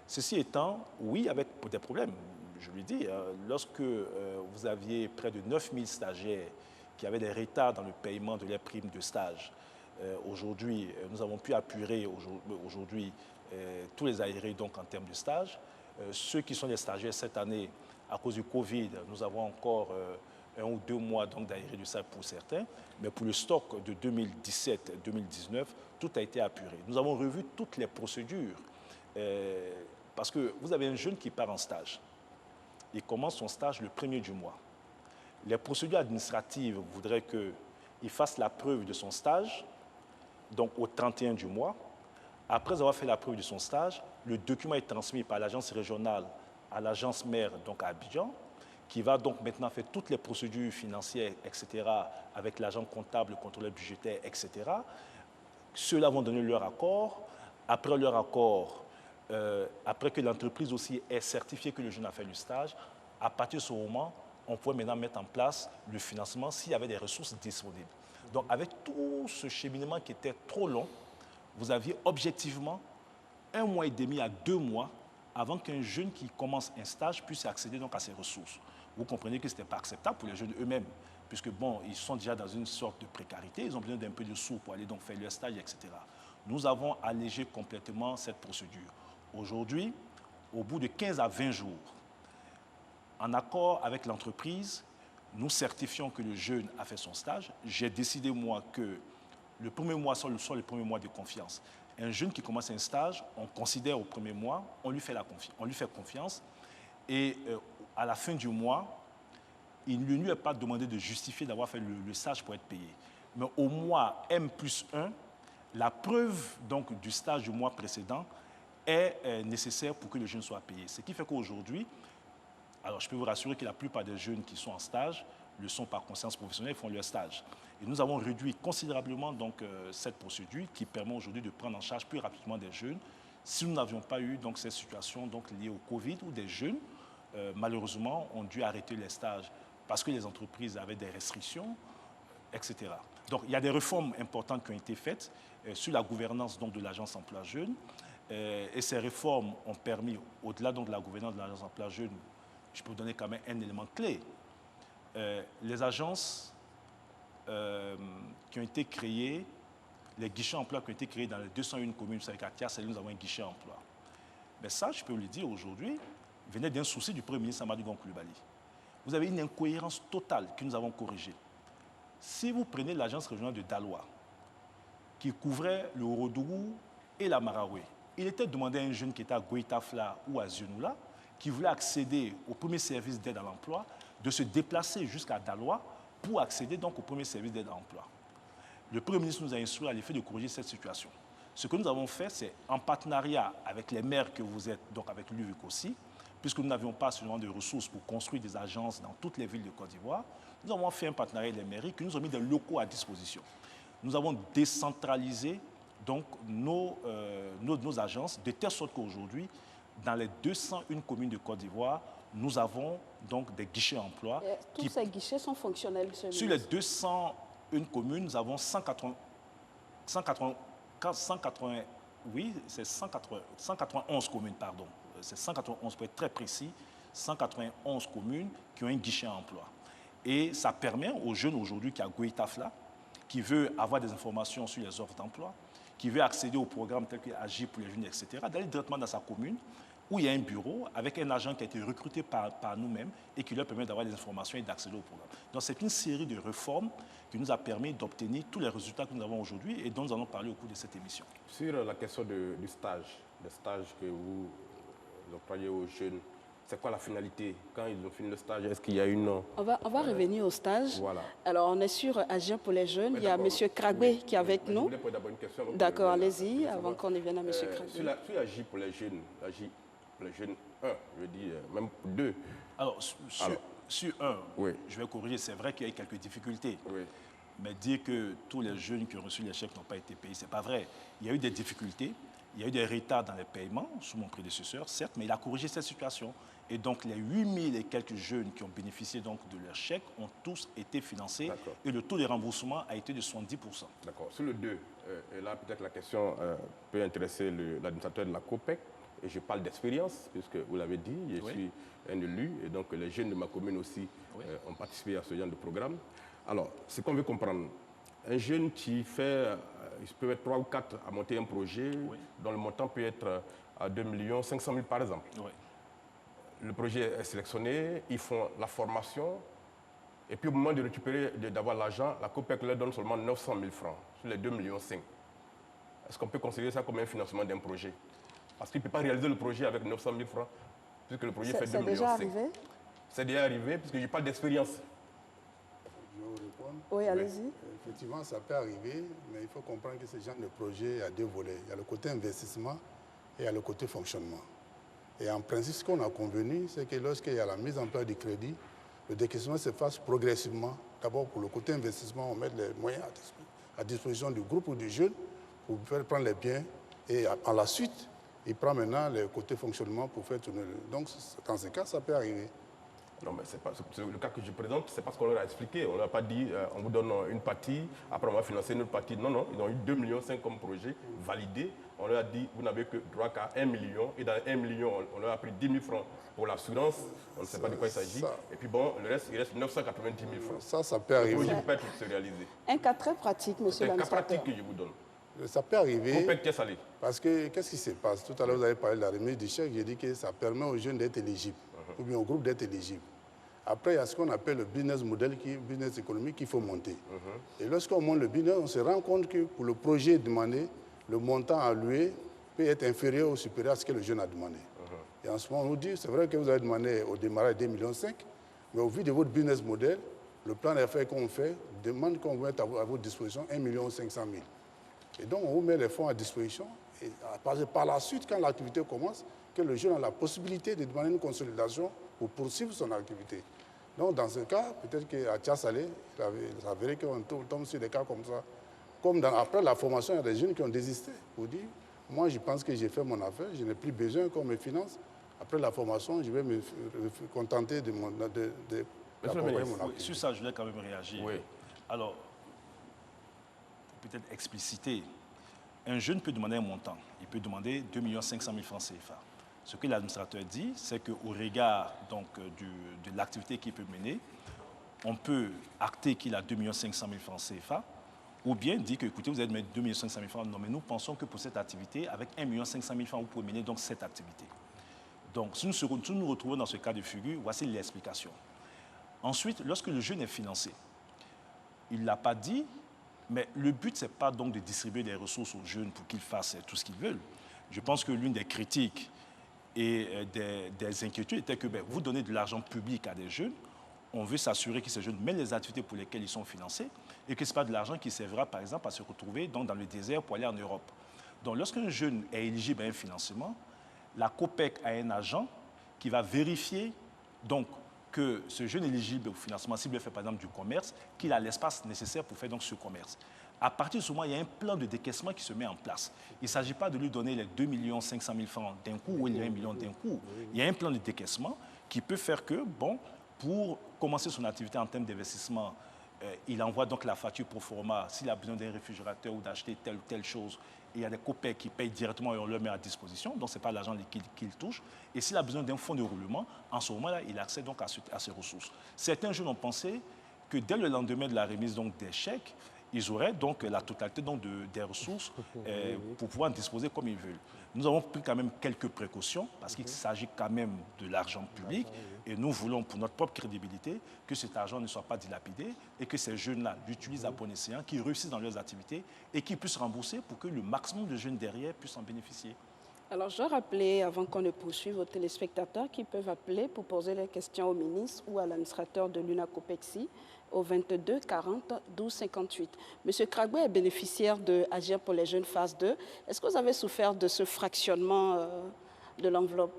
Ceci étant, oui, avec des problèmes. Je lui dis, lorsque vous aviez près de 9000 stagiaires qui avaient des retards dans le paiement de leurs primes de stage, aujourd'hui, nous avons pu apurer aujourd'hui tous les aérés donc, en termes de stage. Ceux qui sont les stagiaires cette année, à cause du Covid, nous avons encore 1 ou 2 mois d'aérés du stage pour certains, mais pour le stock de 2017-2019, tout a été apuré. Nous avons revu toutes les procédures, parce que vous avez un jeune qui part en stage. Il commence son stage le 1er du mois. Les procédures administratives voudraient qu'il fasse la preuve de son stage, donc au 31 du mois. Après avoir fait la preuve de son stage, le document est transmis par l'agence régionale à l'agence mère, donc à Abidjan, qui va donc maintenant faire toutes les procédures financières, etc., avec l'agent comptable, le contrôleur budgétaire, etc. Ceux-là vont donner leur accord. Après leur accord, après que l'entreprise aussi ait certifié que le jeune a fait le stage, à partir de ce moment, on pouvait maintenant mettre en place le financement s'il y avait des ressources disponibles. Donc avec tout ce cheminement qui était trop long, vous aviez objectivement 1 mois et demi à 2 mois avant qu'un jeune qui commence un stage puisse accéder donc à ces ressources. Vous comprenez que ce n'était pas acceptable pour les jeunes eux-mêmes, puisque bon, ils sont déjà dans une sorte de précarité, ils ont besoin d'un peu de sous pour aller donc faire leur stage, etc. Nous avons allégé complètement cette procédure. Aujourd'hui, au bout de 15 à 20 jours, en accord avec l'entreprise, nous certifions que le jeune a fait son stage. J'ai décidé, moi, que le premier mois soit le premier mois de confiance. Un jeune qui commence un stage, on considère au premier mois, on lui fait confiance. Et à la fin du mois, il ne lui est pas demandé de justifier d'avoir fait le stage pour être payé. Mais au mois M+1, la preuve donc, du stage du mois précédent est nécessaire pour que le jeune soit payé. Ce qui fait qu'aujourd'hui, alors je peux vous rassurer que la plupart des jeunes qui sont en stage le sont par conscience professionnelle, font leur stage. Et nous avons réduit considérablement donc, cette procédure qui permet aujourd'hui de prendre en charge plus rapidement des jeunes. Si nous n'avions pas eu donc, cette situation donc, liée au Covid où des jeunes, malheureusement, ont dû arrêter les stages parce que les entreprises avaient des restrictions, etc. Donc, il y a des réformes importantes qui ont été faites sur la gouvernance donc, de l'Agence Emploi Jeunes. Et ces réformes ont permis, au-delà donc, de la gouvernance de l'Agence Emploi Jeunes, je peux vous donner quand même un élément clé. Les agences qui ont été créées, les guichets emploi qui ont été créés dans les 201 communes, vous savez qu'à Tias, nous avons un guichet emploi. Mais ça, je peux vous le dire aujourd'hui, venait d'un souci du Premier ministre Amadou Gon Coulibaly. Vous avez une incohérence totale que nous avons corrigée. Si vous prenez l'agence régionale de Daloa, qui couvrait le Horodougou et la Maraoué, il était demandé à un jeune qui était à Goïtafla ou à Zionoula, qui voulait accéder au premier service d'aide à l'emploi, de se déplacer jusqu'à Daloa pour accéder donc au premier service d'aide à l'emploi. Le Premier ministre nous a instruit à l'effet de corriger cette situation. Ce que nous avons fait, c'est en partenariat avec les maires que vous êtes, donc avec l'UVIC aussi, puisque nous n'avions pas seulement de ressources pour construire des agences dans toutes les villes de Côte d'Ivoire, nous avons fait un partenariat avec les mairies qui nous ont mis des locaux à disposition. Nous avons décentralisé donc, nos agences de telle sorte qu'aujourd'hui, dans les 201 communes de Côte d'Ivoire, nous avons donc des guichets emploi. Tous ces guichets sont fonctionnels, monsieur le Sur les 201 communes, nous avons 191 communes, pardon. C'est 191 pour être très précis, 191 communes qui ont un guichet emploi. Et ça permet aux jeunes aujourd'hui qui a Goïtafla, qui veut avoir des informations sur les offres d'emploi, qui veut accéder aux programmes tels que Agir pour les jeunes, etc., d'aller directement dans sa commune où il y a un bureau avec un agent qui a été recruté par nous-mêmes et qui leur permet d'avoir des informations et d'accéder au programme. Donc c'est une série de réformes qui nous a permis d'obtenir tous les résultats que nous avons aujourd'hui et dont nous allons parler au cours de cette émission. Sur la question du stage, le stage que vous octroyez aux jeunes, c'est quoi la finalité? Quand ils ont fini le stage, est-ce qu'il y a une... On va revenir au stage. Voilà. Alors, on est sur Agir pour les jeunes. Il y a M. Kragbe qui est avec nous. Je voulais poser d'abord une question. D'accord, allez-y, avant qu'on y vienne à M. Kragbe. Sur Agir pour les jeunes, 1, je dis même 2. Alors, sur 1, oui. Je vais corriger, c'est vrai qu'il y a eu quelques difficultés. Oui. Mais dire que tous les jeunes qui ont reçu les chèques n'ont pas été payés, ce n'est pas vrai. Il y a eu des difficultés, il y a eu des retards dans les paiements sous mon prédécesseur, certes, mais il a corrigé cette situation. Et donc, les 8000 et quelques jeunes qui ont bénéficié donc de leurs chèques ont tous été financés. Et le taux de remboursement a été de 70%. D'accord. Sur le 2, et là, peut-être la question peut intéresser l'administrateur de la COPEC. Et je parle d'expérience, puisque vous l'avez dit, je suis un élu, et donc les jeunes de ma commune aussi ont participé à ce genre de programme. Alors, ce qu'on veut comprendre, un jeune qui fait, il peut être 3 ou 4 à monter un projet, dont le montant peut être à 2 500 000 par exemple. Le projet est sélectionné, ils font la formation, et puis au moment de récupérer, d'avoir l'argent, la COPEC leur donne seulement 900 000 francs sur les 2,5 millions. Est-ce qu'on peut considérer ça comme un financement d'un projet? Parce qu'il ne peut pas réaliser le projet avec 900 000 francs, puisque le projet fait 2,5 millions. C'est déjà arrivé? C'est déjà arrivé, puisque je parle d'expérience. Je vais vous répondre. Oui, allez-y. Effectivement, ça peut arriver, mais il faut comprendre que ce genre de projet, il y a 2 volets. Il y a le côté investissement et il y a le côté fonctionnement. Et en principe, ce qu'on a convenu, c'est que lorsqu'il y a la mise en place du crédit, le décaissement se fasse progressivement. D'abord, pour le côté investissement, on met les moyens à disposition du groupe ou du jeune pour faire prendre les biens. Et à la suite, il prend maintenant le côté fonctionnement pour faire tourner. Donc, dans ce cas, ça peut arriver. Non, mais c'est le cas que je présente, c'est parce qu'on leur a expliqué. On ne leur a pas dit, on vous donne une partie, après on va financer une autre partie. Non, non, ils ont eu 2,5 millions comme projet validé. On leur a dit, vous n'avez que droit qu'à 1 million. Et dans 1 million, on leur a pris 10 000 francs pour l'assurance. On ne sait pas de quoi il s'agit. Et puis bon, le reste, il reste 990 000 francs. Ça peut arriver. Le projet peut se réaliser. Un cas très pratique, monsieur l'administrateur. C'est un cas pratique que je vous donne. Ça peut arriver. Parce que, qu'est-ce qui se passe? Tout à l'heure, vous avez parlé de la remise du chèque. J'ai dit que ça permet aux jeunes d'être éligibles, ou bien au groupe d'être éligibles. Après, il y a ce qu'on appelle le business model, le business économique qu'il faut monter. Et lorsqu'on monte le business, on se rend compte que pour le projet demandé, le montant alloué peut être inférieur ou supérieur à ce que le jeune a demandé. Et en ce moment, on nous dit, c'est vrai que vous avez demandé au démarrage 2,5 millions, Mais au vu de votre business model, le plan d'affaires qu'on fait demande qu'on mette à votre disposition 1 500 000. Et donc, on vous met les fonds à disposition. Et par la suite, quand l'activité commence, que le jeune a la possibilité de demander une consolidation pour poursuivre son activité. Donc, dans ce cas, peut-être qu'à Tchassalé, il s'avérait qu'on tombe sur des cas comme ça. Comme après la formation, il y a des jeunes qui ont désisté pour dire, moi, je pense que j'ai fait mon affaire, je n'ai plus besoin qu'on me finance. Après la formation, je vais me contenter d'accompagner mon activité. Sur ça, je voulais quand même réagir. Oui. Alors, peut-être expliciter. Un jeune peut demander un montant. Il peut demander 2 500 000 francs CFA. Ce que l'administrateur dit, c'est qu'au regard donc, de l'activité qu'il peut mener, on peut acter qu'il a 2 500 000 francs CFA, ou bien dire que, écoutez, vous allez mettre 2 500 000 francs. Non, mais nous pensons que pour cette activité, avec 1 500 000 francs, vous pouvez mener donc cette activité. Donc, si nous nous retrouvons dans ce cas de figure, voici l'explication. Ensuite, lorsque le jeune est financé, il ne l'a pas dit, mais le but, ce n'est pas donc de distribuer des ressources aux jeunes pour qu'ils fassent tout ce qu'ils veulent. Je pense que l'une des critiques et des inquiétudes était que vous donnez de l'argent public à des jeunes, on veut s'assurer que ces jeunes mènent les activités pour lesquelles ils sont financés et que ce n'est pas de l'argent qui servira, par exemple, à se retrouver dans le désert pour aller en Europe. Donc, lorsqu'un jeune est éligible à un financement, la COPEC a un agent qui va vérifier donc, que ce jeune éligible au financement, s'il veut faire par exemple du commerce, qu'il a l'espace nécessaire pour faire donc ce commerce. À partir de ce moment, il y a un plan de décaissement qui se met en place. Il ne s'agit pas de lui donner les 2 500 000 francs d'un coup ou les 1 million d'un coup. Il y a un plan de décaissement qui peut faire que, bon, pour commencer son activité en termes d'investissement, il envoie donc la facture pro forma s'il a besoin d'un réfrigérateur ou d'acheter telle ou telle chose. Il y a des COPEC qui payent directement et on leur met à disposition, donc ce n'est pas l'argent liquide qu'il touche. Et s'il a besoin d'un fonds de roulement, en ce moment-là, il accède donc à ces ressources. Certains jeunes ont pensé que dès le lendemain de la remise donc, des chèques, ils auraient donc la totalité donc, des ressources pour pouvoir en disposer comme ils veulent. Nous avons pris quand même quelques précautions parce qu'il s'agit quand même de l'argent public et nous voulons pour notre propre crédibilité que cet argent ne soit pas dilapidé et que ces jeunes-là l'utilisent à bon escient, qu'ils réussissent dans leurs activités et qu'ils puissent rembourser pour que le maximum de jeunes derrière puissent en bénéficier. Alors, je rappeler, avant qu'on ne poursuive, aux téléspectateurs qui peuvent appeler pour poser les questions au ministre ou à l'administrateur de l'UNACOPEXI au 22 40 12 58. Monsieur Kragwe est bénéficiaire de Agir pour les jeunes phase 2. Est-ce que vous avez souffert de ce fractionnement de l'enveloppe?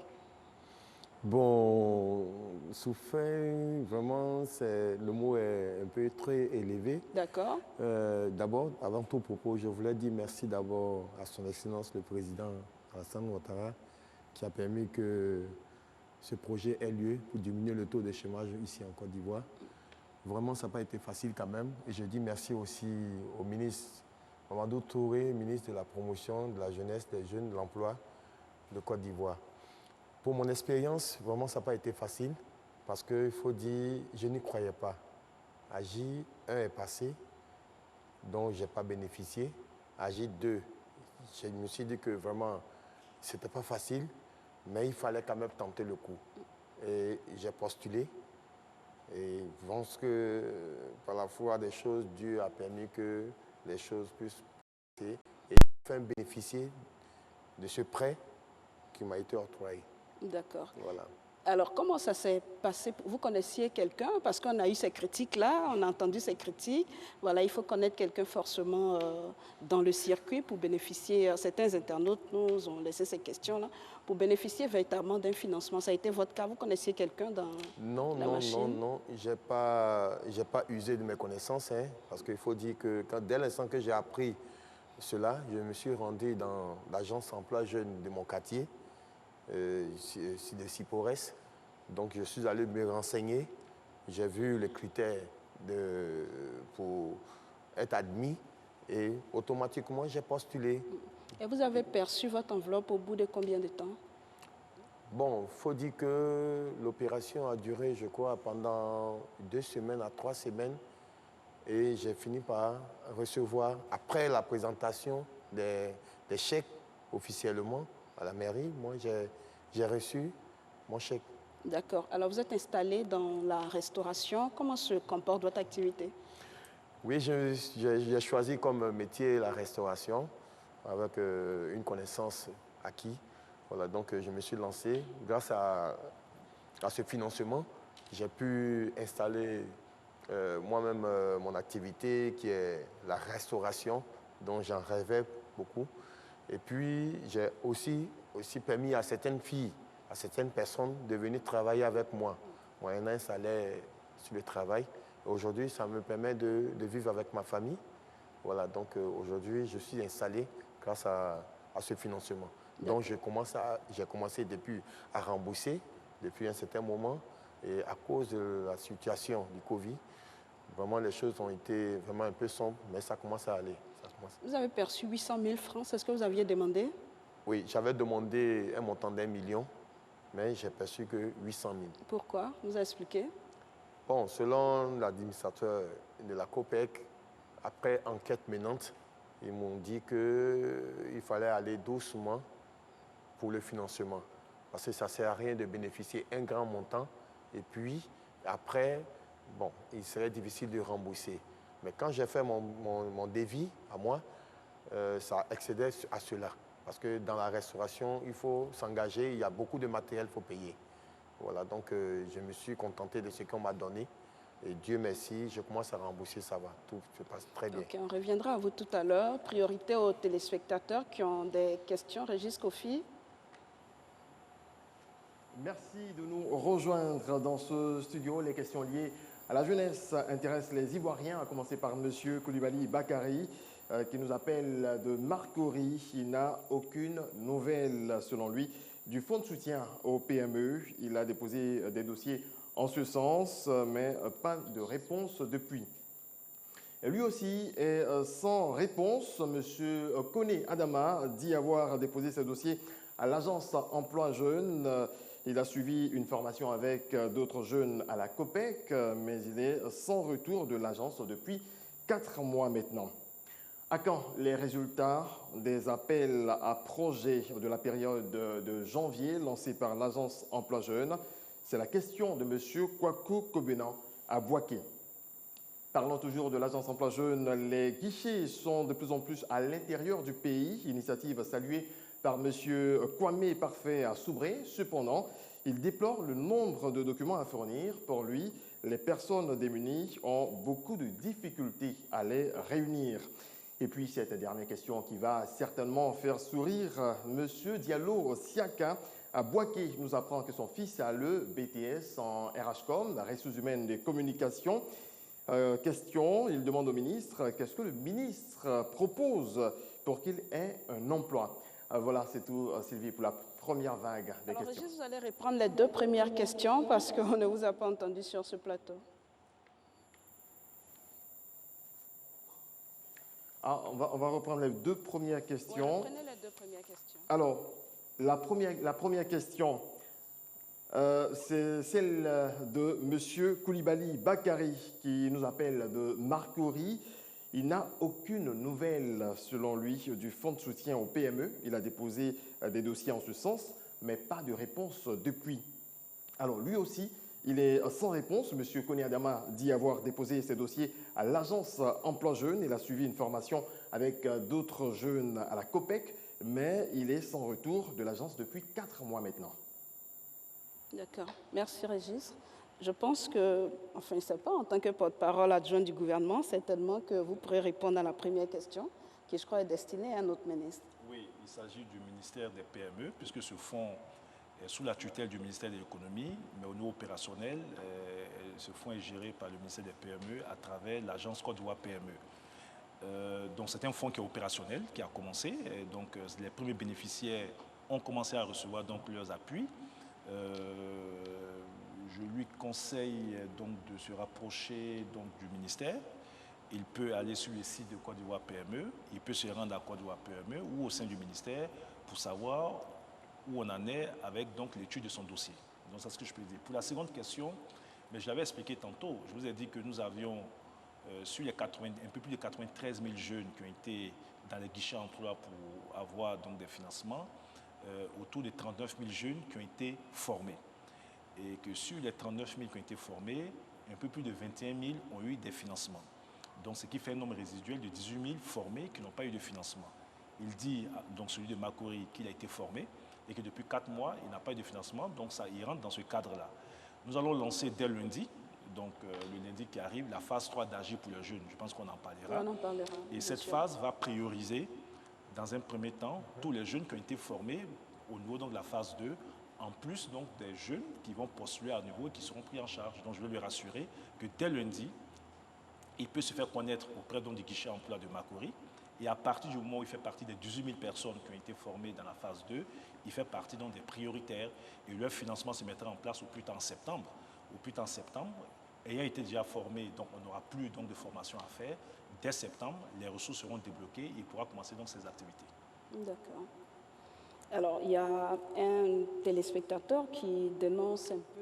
Bon, souffert, vraiment, le mot est un peu très élevé. D'accord. D'abord, avant tout propos, je voulais dire merci d'abord à son Excellence le Président Alassane Ouattara qui a permis que ce projet ait lieu pour diminuer le taux de chômage ici en Côte d'Ivoire. Vraiment, ça n'a pas été facile quand même. Et je dis merci aussi au ministre Mamadou Touré, ministre de la Promotion, de la Jeunesse, des Jeunes, de l'Emploi de Côte d'Ivoire. Pour mon expérience, vraiment, ça n'a pas été facile parce qu'il faut dire, je n'y croyais pas. Agir 1 est passé, dont je n'ai pas bénéficié. Agir 2, je me suis dit que vraiment, ce n'était pas facile, mais il fallait quand même tenter le coup. Et j'ai postulé. Et je pense que par la foi des choses, Dieu a permis que les choses puissent passer et enfin bénéficier de ce prêt qui m'a été octroyé. D'accord. Voilà. Alors, comment ça s'est passé? Vous connaissiez quelqu'un? Parce qu'on a eu ces critiques-là, on a entendu ces critiques. Voilà, il faut connaître quelqu'un forcément dans le circuit pour bénéficier. Certains internautes nous ont laissé ces questions-là pour bénéficier véritablement d'un financement. Ça a été votre cas? Vous connaissiez quelqu'un dans la machine? Non. Je n'ai pas usé de mes connaissances, hein, parce qu'il faut dire que dès l'instant que j'ai appris cela, je me suis rendu dans l'agence emploi jeune de mon quartier. De Cipores. Donc je suis allé me renseigner, j'ai vu les critères pour être admis et automatiquement j'ai postulé. Et vous avez perçu votre enveloppe au bout de combien de temps? Bon, il faut dire que l'opération a duré, je crois, pendant 2 semaines à 3 semaines et j'ai fini par recevoir, après la présentation des chèques officiellement, à la mairie, moi j'ai reçu mon chèque. D'accord. Alors vous êtes installé dans la restauration. Comment se comporte votre activité? Oui, j'ai choisi comme métier la restauration avec une connaissance acquise. Voilà, donc je me suis lancé grâce à ce financement. j'ai pu installer moi-même mon activité qui est la restauration, dont j'en rêvais beaucoup. Et puis, j'ai aussi permis à certaines filles, à certaines personnes de venir travailler avec moi, moyennant un salaire sur le travail. Aujourd'hui, ça me permet de vivre avec ma famille. Voilà, donc aujourd'hui, je suis installé grâce à ce financement. Donc, j'ai commencé depuis à rembourser depuis un certain moment. Et à cause de la situation du Covid, vraiment, les choses ont été vraiment un peu sombres, mais ça commence à aller. Vous avez perçu 800 000 francs, c'est ce que vous aviez demandé? Oui, j'avais demandé un montant d'1 million, mais j'ai perçu que 800 000. Pourquoi? Vous avez expliqué? Bon, selon l'administrateur de la COPEC, après enquête menante, ils m'ont dit qu'il fallait aller doucement pour le financement. Parce que ça ne sert à rien de bénéficier un grand montant et puis après, bon, il serait difficile de rembourser. Mais quand j'ai fait mon devis à moi, ça excédait à cela. Parce que dans la restauration, il faut s'engager, il y a beaucoup de matériel qu'il faut payer. Voilà, donc je me suis contenté de ce qu'on m'a donné. Et Dieu merci, je commence à rembourser, ça va, tout se passe très bien. Ok, on reviendra à vous tout à l'heure. Priorité aux téléspectateurs qui ont des questions. Régis Kofi. Merci de nous rejoindre dans ce studio. Les questions liées à la jeunesse intéressent les Ivoiriens, à commencer par M. Koulibaly Bakary, qui nous appelle de Marcory. Il n'a aucune nouvelle, selon lui, du fonds de soutien aux PME. Il a déposé des dossiers en ce sens, mais pas de réponse depuis. Et lui aussi est sans réponse. M. Koné Adama dit avoir déposé ses dossiers à l'agence Emploi Jeunes. Il a suivi une formation avec d'autres jeunes à la COPEC, mais il est sans retour de l'agence depuis 4 mois maintenant. À quand les résultats des appels à projets de la période de janvier lancés par l'agence Emploi Jeunes? C'est la question de M. Kwaku Kobenan à Bouaké. Parlons toujours de l'agence Emploi Jeunes. Les guichets sont de plus en plus à l'intérieur du pays, initiative saluée par M. Kwame Parfait à Soubré. Cependant, il déplore le nombre de documents à fournir. Pour lui, les personnes démunies ont beaucoup de difficultés à les réunir. Et puis, cette dernière question qui va certainement faire sourire M. Diallo Siaka à Bouaké nous apprend que son fils a le BTS en RHCOM, la ressources humaines des communications. Question, il demande au ministre, qu'est-ce que le ministre propose pour qu'il ait un emploi? Voilà, c'est tout, Sylvie, pour la première vague des questions. Régis, vous allez reprendre les 2 premières questions parce qu'on ne vous a pas entendu sur ce plateau. On va reprendre les 2 premières questions. Reprenez les 2 premières questions. Alors, la première question, c'est celle de M. Koulibaly Bakary qui nous appelle de Marcory. Il n'a aucune nouvelle, selon lui, du fonds de soutien aux PME. Il a déposé des dossiers en ce sens, mais pas de réponse depuis. Alors, lui aussi, il est sans réponse. M. Koné Adama dit avoir déposé ses dossiers à l'agence Emploi Jeunes. Il a suivi une formation avec d'autres jeunes à la COPEC, mais il est sans retour de l'agence depuis 4 mois maintenant. D'accord. Merci, Régis. Je pense que, enfin, je ne sais pas, en tant que porte-parole adjoint du gouvernement, certainement que vous pourrez répondre à la première question, qui, je crois, est destinée à notre ministre. Oui, il s'agit du ministère des PME, puisque ce fonds est sous la tutelle du ministère de l'économie, mais au niveau opérationnel, ce fonds est géré par le ministère des PME à travers l'agence Côte d'Ivoire PME. Donc c'est un fonds qui est opérationnel, qui a commencé. Et donc les premiers bénéficiaires ont commencé à recevoir donc leurs appuis. Je lui conseille donc de se rapprocher donc du ministère. Il peut aller sur le site de Côte d'Ivoire PME, il peut se rendre à Côte d'Ivoire PME ou au sein du ministère pour savoir où on en est avec donc l'étude de son dossier. Donc c'est ce que je peux dire. Pour la seconde question, mais je l'avais expliqué tantôt, je vous ai dit que nous avions sur les un peu plus de 93 000 jeunes qui ont été dans les guichets emploi pour avoir donc des financements, autour de 39 000 jeunes qui ont été formés. Et que sur les 39 000 qui ont été formés, un peu plus de 21 000 ont eu des financements. Donc ce qui fait un nombre résiduel de 18 000 formés qui n'ont pas eu de financement. Il dit, donc celui de Marcory, qu'il a été formé et que depuis 4 mois, il n'a pas eu de financement, donc ça, il rentre dans ce cadre-là. Nous allons lancer dès lundi, donc le lundi qui arrive, la phase 3 d'Agir pour les jeunes. Je pense qu'on en parlera. On en parlera. Et cette phase va prioriser, dans un premier temps, tous les jeunes qui ont été formés au niveau donc, de la phase 2, en plus donc, des jeunes qui vont postuler à nouveau et qui seront pris en charge. Donc je vais lui rassurer que dès lundi, il peut se faire connaître auprès donc, du guichet emploi de Makori. Et à partir du moment où il fait partie des 18 000 personnes qui ont été formées dans la phase 2, il fait partie donc, des prioritaires et leur financement se mettra en place au plus tard en septembre. Au plus tard en septembre, ayant été déjà formé, donc on n'aura plus donc, de formation à faire. Dès septembre, les ressources seront débloquées et il pourra commencer donc ses activités. D'accord. Alors, il y a un téléspectateur qui dénonce un peu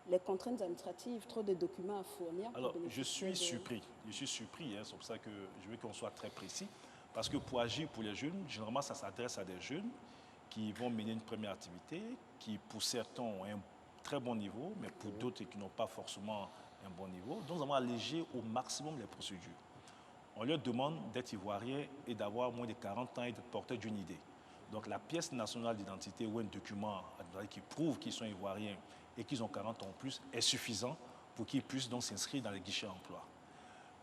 les contraintes administratives, trop de documents à fournir. Alors, je suis surpris, hein, c'est pour ça que je veux qu'on soit très précis, parce que pour agir pour les jeunes, généralement, ça s'adresse à des jeunes qui vont mener une première activité, qui pour certains ont un très bon niveau, mais pour d'autres qui n'ont pas forcément un bon niveau. Donc, nous allons alléger au maximum les procédures. On leur demande d'être ivoirien et d'avoir moins de 40 ans et de porter d'une idée. Donc la pièce nationale d'identité ou un document qui prouve qu'ils sont ivoiriens et qu'ils ont 40 ans en plus est suffisant pour qu'ils puissent donc s'inscrire dans les guichets emploi.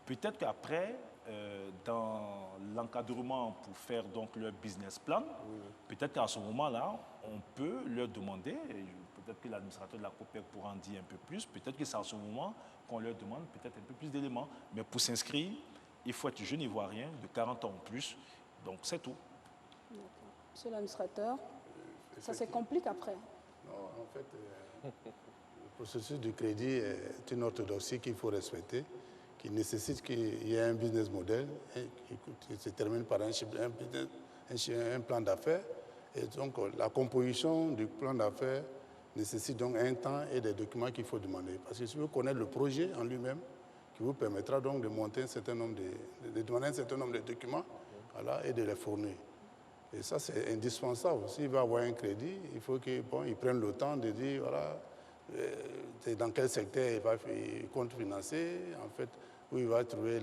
Peut-être qu'après, dans l'encadrement pour faire donc leur business plan, peut-être qu'à ce moment-là, on peut leur demander, peut-être que l'administrateur de la COPEC pourra en dire un peu plus, peut-être que c'est à ce moment qu'on leur demande peut-être un peu plus d'éléments. Mais pour s'inscrire, il faut être jeune ivoirien de 40 ans en plus, donc c'est tout. Monsieur l'administrateur, ça se complique après. Non, en fait, le processus du crédit est une orthodoxie qu'il faut respecter, qui nécessite qu'il y ait un business model qui se termine par un plan d'affaires. Et donc, la composition du plan d'affaires nécessite donc un temps et des documents qu'il faut demander. Parce que si vous connaissez le projet en lui-même, qui vous permettra donc de monter un certain nombre de demander un certain nombre de documents, voilà, et de les fournir. Et ça, c'est indispensable. S'il va avoir un crédit, il faut qu'il prenne le temps de dire, voilà, dans quel secteur il compte financer, en fait, où il va trouver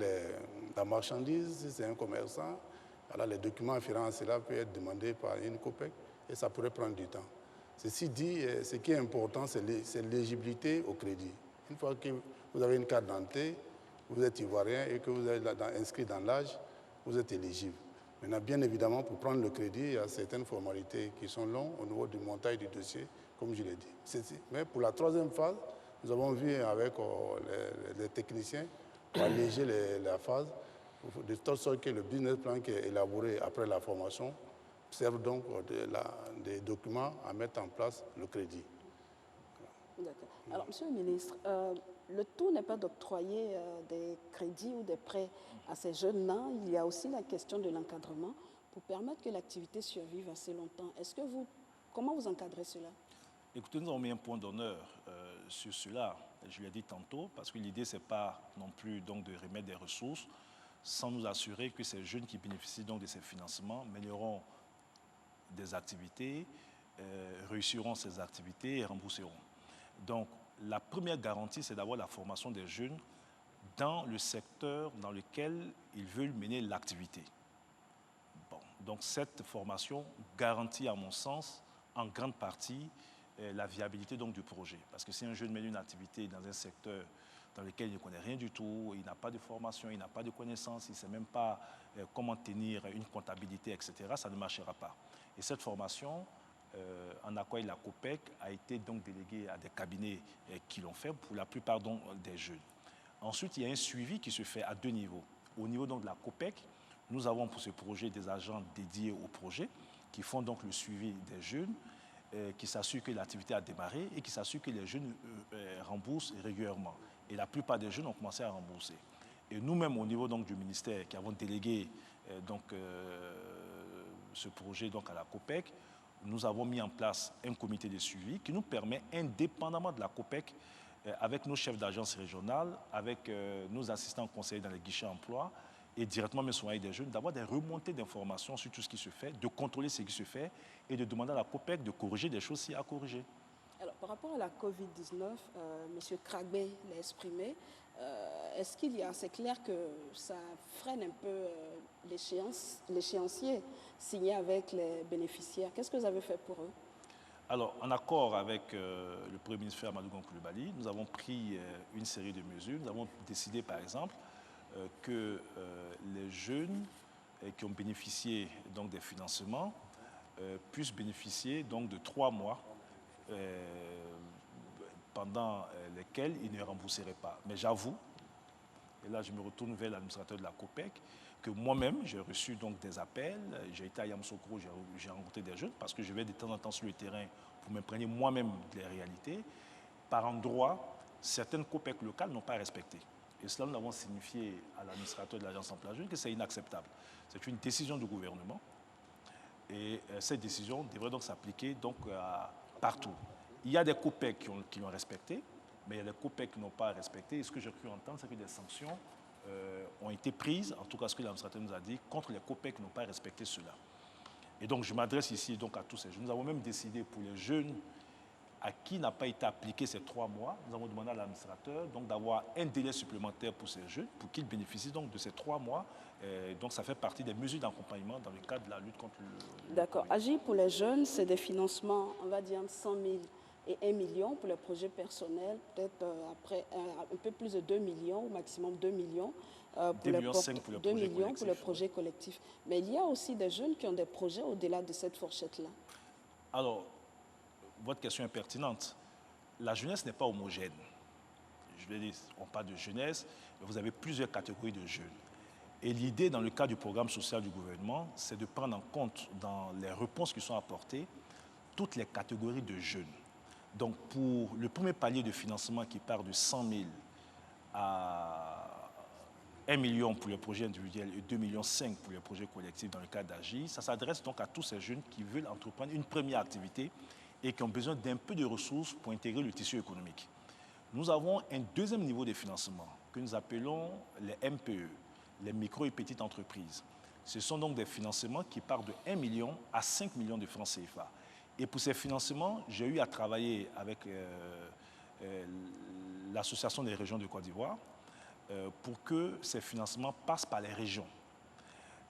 la marchandise, si c'est un commerçant. Voilà, les documents afférents à cela peuvent être demandés par une COPEC et ça pourrait prendre du temps. Ceci dit, ce qui est important, c'est l'éligibilité au crédit. Une fois que vous avez une carte d'identité, vous êtes ivoirien et que vous êtes inscrit dans l'âge, vous êtes éligible. Maintenant, bien évidemment, pour prendre le crédit, il y a certaines formalités qui sont longues au niveau du montage du dossier, comme je l'ai dit. Mais pour la troisième phase, nous avons vu avec les techniciens pour alléger la phase, de telle sorte que le business plan qui est élaboré après la formation serve donc des documents à mettre en place le crédit. D'accord. Alors, Monsieur le ministre, le tout n'est pas d'octroyer des crédits ou des prêts à ces jeunes-là. Il y a aussi la question de l'encadrement pour permettre que l'activité survive assez longtemps. Comment vous encadrez cela? Écoutez, nous avons mis un point d'honneur sur cela. Je l'ai dit tantôt, parce que l'idée, ce n'est pas non plus donc, de remettre des ressources sans nous assurer que ces jeunes qui bénéficient donc, de ces financements mèneront des activités, réussiront ces activités et rembourseront. Donc, la première garantie, c'est d'avoir la formation des jeunes dans le secteur dans lequel ils veulent mener l'activité. Bon, donc, cette formation garantit, à mon sens, en grande partie, la viabilité donc, du projet. Parce que si un jeune mène une activité dans un secteur dans lequel il ne connaît rien du tout, il n'a pas de formation, il n'a pas de connaissances, il ne sait même pas comment tenir une comptabilité, etc., ça ne marchera pas. Et cette formation, en accord avec la COPEC, a été donc déléguée à des cabinets qui l'ont fait, pour la plupart donc, des jeunes. Ensuite, il y a un suivi qui se fait à deux niveaux. Au niveau donc, de la COPEC, nous avons pour ce projet des agents dédiés au projet qui font donc le suivi des jeunes, qui s'assurent que l'activité a démarré et qui s'assurent que les jeunes remboursent régulièrement. Et la plupart des jeunes ont commencé à rembourser. Et nous-mêmes, au niveau donc, du ministère, qui avons délégué ce projet donc, à la COPEC, nous avons mis en place un comité de suivi qui nous permet, indépendamment de la COPEC, avec nos chefs d'agence régionale, avec nos assistants conseillers dans les guichets emploi et directement mes soignants des jeunes, d'avoir des remontées d'informations sur tout ce qui se fait, de contrôler ce qui se fait et de demander à la COPEC de corriger des choses s'il y a à corriger. Alors, par rapport à la Covid-19, M. Kragbé l'a exprimé, est-ce qu'il y a, c'est clair que ça freine un peu l'échéancier signé avec les bénéficiaires. Qu'est-ce que vous avez fait pour eux? Alors, en accord avec le Premier ministre Amadou Coulibaly, nous avons pris une série de mesures. Nous avons décidé, par exemple, que les jeunes qui ont bénéficié donc, des financements puissent bénéficier donc, de 3 mois pendant lesquels ils ne rembourseraient pas. Mais j'avoue, et là je me retourne vers l'administrateur de la COPEC, que moi-même j'ai reçu donc des appels, j'ai été à Yamoussoukro, j'ai rencontré des jeunes parce que je vais de temps en temps sur le terrain pour m'imprégner moi-même des réalités. Par endroit, certaines COPEC locales n'ont pas respecté. Et cela, nous avons signifié à l'administrateur de l'Agence Emploi Jeune que c'est inacceptable. C'est une décision du gouvernement et cette décision devrait donc s'appliquer partout. Il y a des COPEC qui l'ont respecté, mais il y a des COPEC qui n'ont pas respecté. Et ce que j'ai cru entendre, c'est que des sanctions ont été prises, en tout cas ce que l'administrateur nous a dit, contre les COPEC qui n'ont pas respecté cela. Et donc je m'adresse ici donc, à tous ces jeunes. Nous avons même décidé pour les jeunes à qui n'a pas été appliqué ces 3 mois, nous avons demandé à l'administrateur d'avoir un délai supplémentaire pour ces jeunes, pour qu'ils bénéficient donc de ces 3 mois. Donc ça fait partie des mesures d'accompagnement dans le cadre de la lutte contre le... D'accord. Agir pour les jeunes, c'est des financements, on va dire, 100 000 et 1 million pour les projets personnels, peut-être après un peu plus de 2 millions, au maximum 2 millions. 2,5 millions pour le 2 projet millions collectif. pour le projet collectif. Mais il y a aussi des jeunes qui ont des projets au-delà de cette fourchette-là. Alors, votre question est pertinente. La jeunesse n'est pas homogène. Je l'ai dit, on parle de jeunesse, mais vous avez plusieurs catégories de jeunes. Et l'idée, dans le cadre du programme social du gouvernement, c'est de prendre en compte dans les réponses qui sont apportées toutes les catégories de jeunes. Donc, pour le premier palier de financement qui part de 100 000 à 1 million pour les projets individuels et 2,5 millions pour les projets collectifs dans le cadre d'Agir, ça s'adresse donc à tous ces jeunes qui veulent entreprendre une première activité et qui ont besoin d'un peu de ressources pour intégrer le tissu économique. Nous avons un deuxième niveau de financement que nous appelons les MPE, les micro et petites entreprises. Ce sont donc des financements qui partent de 1 million à 5 millions de francs CFA. Et pour ces financements, j'ai eu à travailler avec l'Association des régions de Côte d'Ivoire pour que ces financements passent par les régions.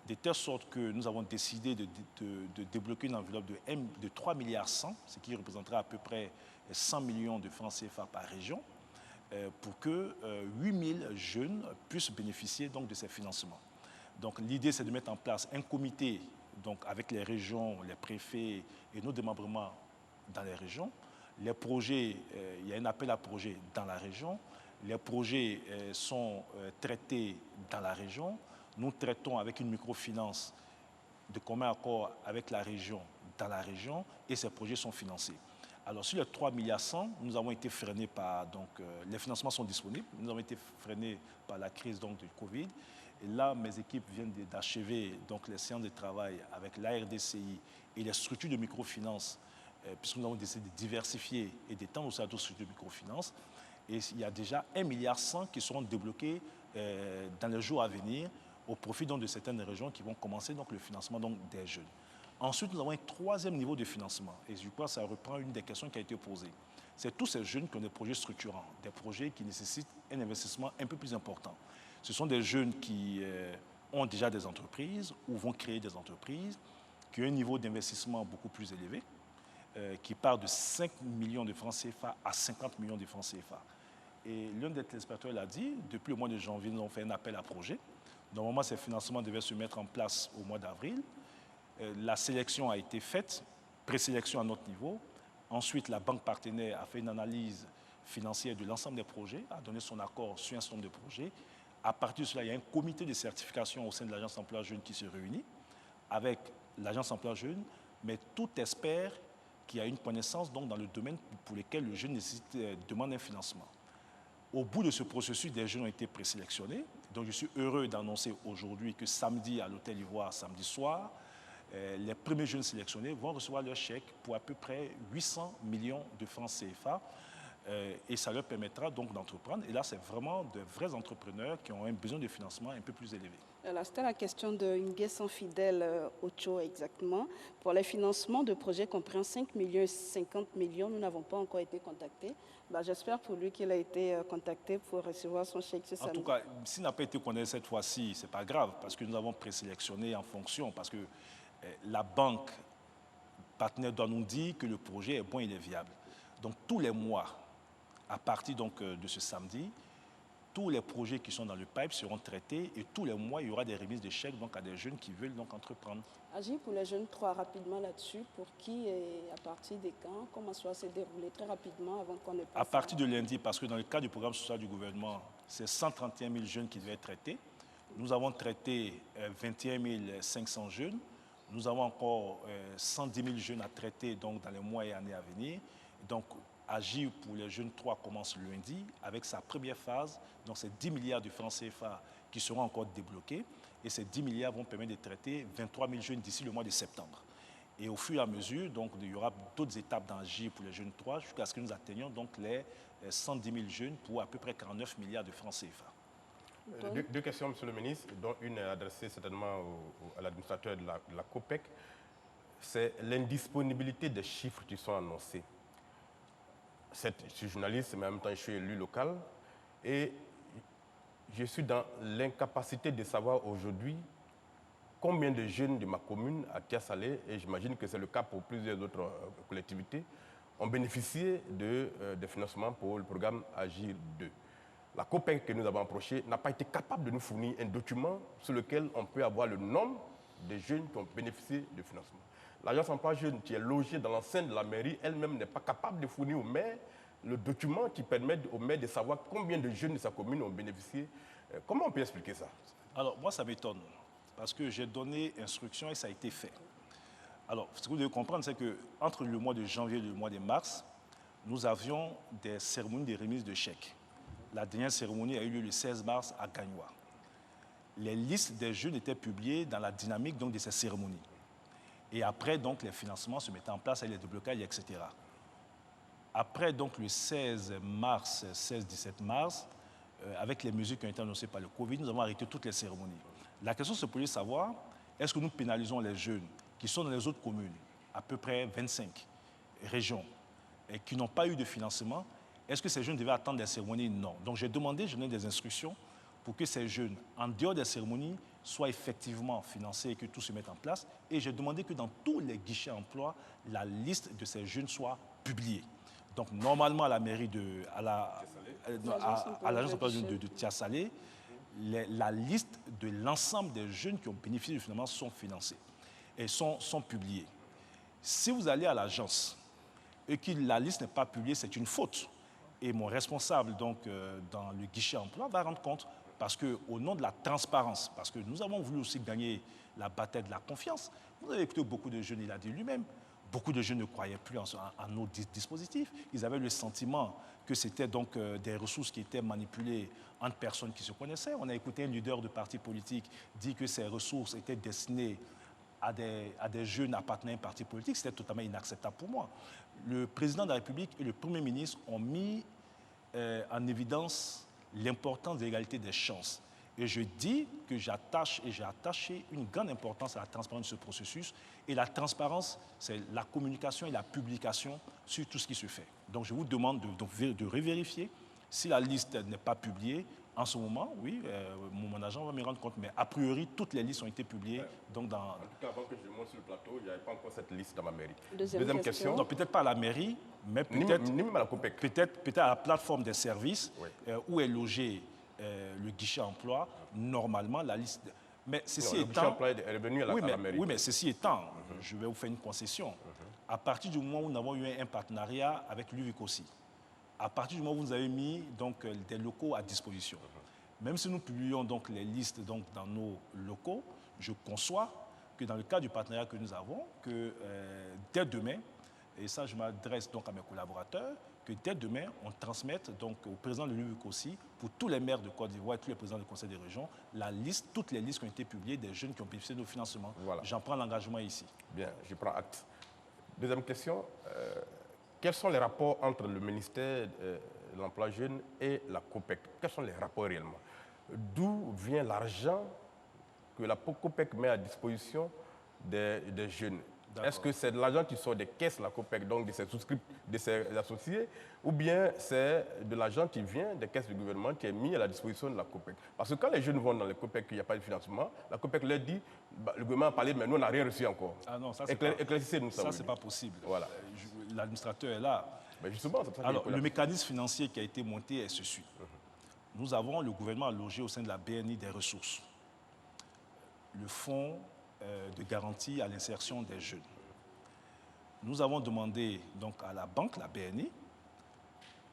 De telle sorte que nous avons décidé de débloquer une enveloppe de 3,1 milliards, ce qui représentera à peu près 100 millions de francs CFA par région, pour que 8 000 jeunes puissent bénéficier donc, de ces financements. Donc l'idée, c'est de mettre en place un comité donc, avec les régions, les préfets et nos démembrements dans les régions. Les projets, il y a un appel à projets dans la région. Les projets sont traités dans la région. Nous traitons avec une microfinance de commun accord avec la région dans la région et ces projets sont financés. Alors sur les 3,1 milliards, nous avons été freinés par, les financements sont disponibles, nous avons été freinés par la crise donc, du Covid. Et là, mes équipes viennent d'achever les séances de travail avec l'ARDCI et les structures de microfinance, puisque nous avons décidé de diversifier et d'étendre aussi à d'autres structures de microfinance. Et il y a déjà 1,1 milliard qui seront débloqués dans les jours à venir au profit donc, de certaines régions qui vont commencer donc, le financement donc, des jeunes. Ensuite, nous avons un troisième niveau de financement. Et je crois que ça reprend une des questions qui a été posée. C'est tous ces jeunes qui ont des projets structurants, des projets qui nécessitent un investissement un peu plus important. Ce sont des jeunes qui ont déjà des entreprises ou vont créer des entreprises, qui ont un niveau d'investissement beaucoup plus élevé, qui part de 5 millions de francs CFA à 50 millions de francs CFA. Et l'un des téléspectateurs l'a dit, depuis le mois de janvier, nous avons fait un appel à projet. Normalement, ces financements devaient se mettre en place au mois d'avril. La sélection a été faite, présélection à notre niveau. Ensuite, la banque partenaire a fait une analyse financière de l'ensemble des projets, a donné son accord sur un certain nombre de projets. À partir de cela, il y a un comité de certification au sein de l'Agence Emploi Jeune qui se réunit avec l'Agence Emploi Jeune, mais tout expert qui a une connaissance donc, dans le domaine pour lequel le jeune demande un financement. Au bout de ce processus, des jeunes ont été présélectionnés. Donc je suis heureux d'annoncer aujourd'hui que samedi à l'Hôtel Ivoire, samedi soir, les premiers jeunes sélectionnés vont recevoir leur chèque pour à peu près 800 millions de francs CFA. Et ça leur permettra donc d'entreprendre. Et là, c'est vraiment de vrais entrepreneurs qui ont un besoin de financement un peu plus élevé. Alors, c'était la question de Nguessan Fidèle Ocho exactement. Pour les financements de projets compris 5 millions et 50 millions, nous n'avons pas encore été contactés. J'espère pour lui qu'il a été contacté pour recevoir son chèque ce samedi. En tout cas, s'il n'a pas été contacté cette fois-ci, ce n'est pas grave, parce que nous avons présélectionné en fonction, parce que la banque partenaire doit nous dire que le projet est bon, il est viable. Donc tous les mois, à partir donc, de ce samedi, tous les projets qui sont dans le pipe seront traités et tous les mois, il y aura des remises de chèques donc, à des jeunes qui veulent donc entreprendre. Agir pour les jeunes 3 rapidement là-dessus, pour qui et à partir des quand, comment ça va se dérouler très rapidement avant qu'on ne passe à partir de lundi, parce que dans le cadre du programme social du gouvernement, c'est 131 000 jeunes qui devaient être traités. Nous avons traité 21 500 jeunes. Nous avons encore 110 000 jeunes à traiter donc, dans les mois et années à venir. Donc, Agir pour les jeunes 3 commence lundi avec sa première phase. Donc, c'est 10 milliards de francs CFA qui seront encore débloqués. Et ces 10 milliards vont permettre de traiter 23 000 jeunes d'ici le mois de septembre. Et au fur et à mesure, donc, il y aura d'autres étapes d'Agir pour les jeunes 3 jusqu'à ce que nous atteignions donc, les 110 000 jeunes pour à peu près 49 milliards de francs CFA. Deux questions, Monsieur le ministre, dont une est adressée certainement à l'administrateur de la COPEC. C'est l'indisponibilité des chiffres qui sont annoncés. Je suis journaliste, mais en même temps, je suis élu local. Et je suis dans l'incapacité de savoir aujourd'hui combien de jeunes de ma commune à Tia-Salé, et j'imagine que c'est le cas pour plusieurs autres collectivités, ont bénéficié de financements pour le programme Agir 2. La COPEC que nous avons approchée n'a pas été capable de nous fournir un document sur lequel on peut avoir le nombre de jeunes qui ont bénéficié de financement. L'agence emploi jeune qui est logée dans l'enceinte de la mairie, elle-même n'est pas capable de fournir au maire le document qui permet au maire de savoir combien de jeunes de sa commune ont bénéficié. Comment on peut expliquer ça? Alors, moi, ça m'étonne, parce que j'ai donné instruction et ça a été fait. Alors, ce que vous devez comprendre, c'est qu'entre le mois de janvier et le mois de mars, nous avions des cérémonies de remise de chèques. La dernière cérémonie a eu lieu le 16 mars à Gagnoa. Les listes des jeunes étaient publiées dans la dynamique donc, de ces cérémonies. Et après, donc, les financements se mettaient en place avec les déblocages, etc. Après, donc, le 16 mars, 16-17 mars, avec les mesures qui ont été annoncées par le Covid, nous avons arrêté toutes les cérémonies. La question se posait de savoir, est-ce que nous pénalisons les jeunes qui sont dans les autres communes, à peu près 25 régions, et qui n'ont pas eu de financement? Est-ce que ces jeunes devaient attendre des cérémonies? Non. Donc, j'ai donné des instructions pour que ces jeunes, en dehors des cérémonies, soient effectivement financés et que tout se mette en place. Et j'ai demandé que dans tous les guichets emploi, la liste de ces jeunes soit publiée. Donc, normalement, à la mairie à l'agence emploi de Tia-Salé, la liste de l'ensemble des jeunes qui ont bénéficié du financement sont financés et sont publiés. Si vous allez à l'agence et que la liste n'est pas publiée, c'est une faute. Et mon responsable donc, dans le guichet emploi va rendre compte, parce qu'au nom de la transparence, parce que nous avons voulu aussi gagner la bataille de la confiance, vous avez écouté beaucoup de jeunes, il a dit lui-même, beaucoup de jeunes ne croyaient plus en nos dispositifs. Ils avaient le sentiment que c'était donc des ressources qui étaient manipulées entre personnes qui se connaissaient. On a écouté un leader de parti politique dire que ces ressources étaient destinées à des jeunes appartenant à un parti politique. C'était totalement inacceptable pour moi. Le président de la République et le Premier ministre ont mis en évidence l'importance de l'égalité des chances. Et je dis que j'ai attaché une grande importance à la transparence de ce processus. Et la transparence, c'est la communication et la publication sur tout ce qui se fait. Donc je vous demande de revérifier. Si la liste n'est pas publiée, en ce moment, oui, mon agent va me rendre compte. Mais a priori, toutes les listes ont été publiées. Donc en tout cas, avant que je monte sur le plateau, il n'y avait pas encore cette liste dans ma mairie. Deuxième question. Non, peut-être pas à la mairie, mais peut-être même à la COPEC. Peut-être à la plateforme des services, oui, où est logé le guichet emploi. Normalement, la liste... Mais ceci étant... Le guichet emploi est revenu à la mairie. Oui, mais ceci étant, je vais vous faire une concession. À partir du moment où nous avons eu un partenariat avec l'UVICOSI, à partir du moment où vous avez mis donc, des locaux à disposition, même si nous publions donc, les listes donc, dans nos locaux, je conçois que dans le cadre du partenariat que nous avons, que dès demain, et ça je m'adresse donc à mes collaborateurs, que dès demain, on transmette donc, au président de l'UVICOSI, pour tous les maires de Côte d'Ivoire et tous les présidents du conseil des régions, la liste, toutes les listes qui ont été publiées des jeunes qui ont bénéficié de nos financements. Voilà. J'en prends l'engagement ici. Bien, je prends acte. Deuxième question. Quels sont les rapports entre le ministère de l'Emploi jeune et la COPEC? Quels sont les rapports réellement? D'où vient l'argent que la COPEC met à disposition des jeunes? Est-ce que c'est de l'argent qui sort des caisses, la COPEC, donc de ses souscripts, de ses associés, ou bien c'est de l'argent qui vient des caisses du gouvernement qui est mis à la disposition de la COPEC? Parce que quand les jeunes vont dans les COPEC, il n'y a pas de financement, la COPEC leur dit, bah, le gouvernement a parlé, mais nous, on n'a rien reçu encore. Ah non, ça, éclaircissez-nous ça. Ça, c'est pas possible. Voilà. L'administrateur est là. Mais justement, c'est ça. Alors, le mécanisme financier qui a été monté est ceci. Nous avons, le gouvernement a logé au sein de la BNI des ressources. Le fonds de garantie à l'insertion des jeunes. Nous avons demandé donc à la banque, la BNI,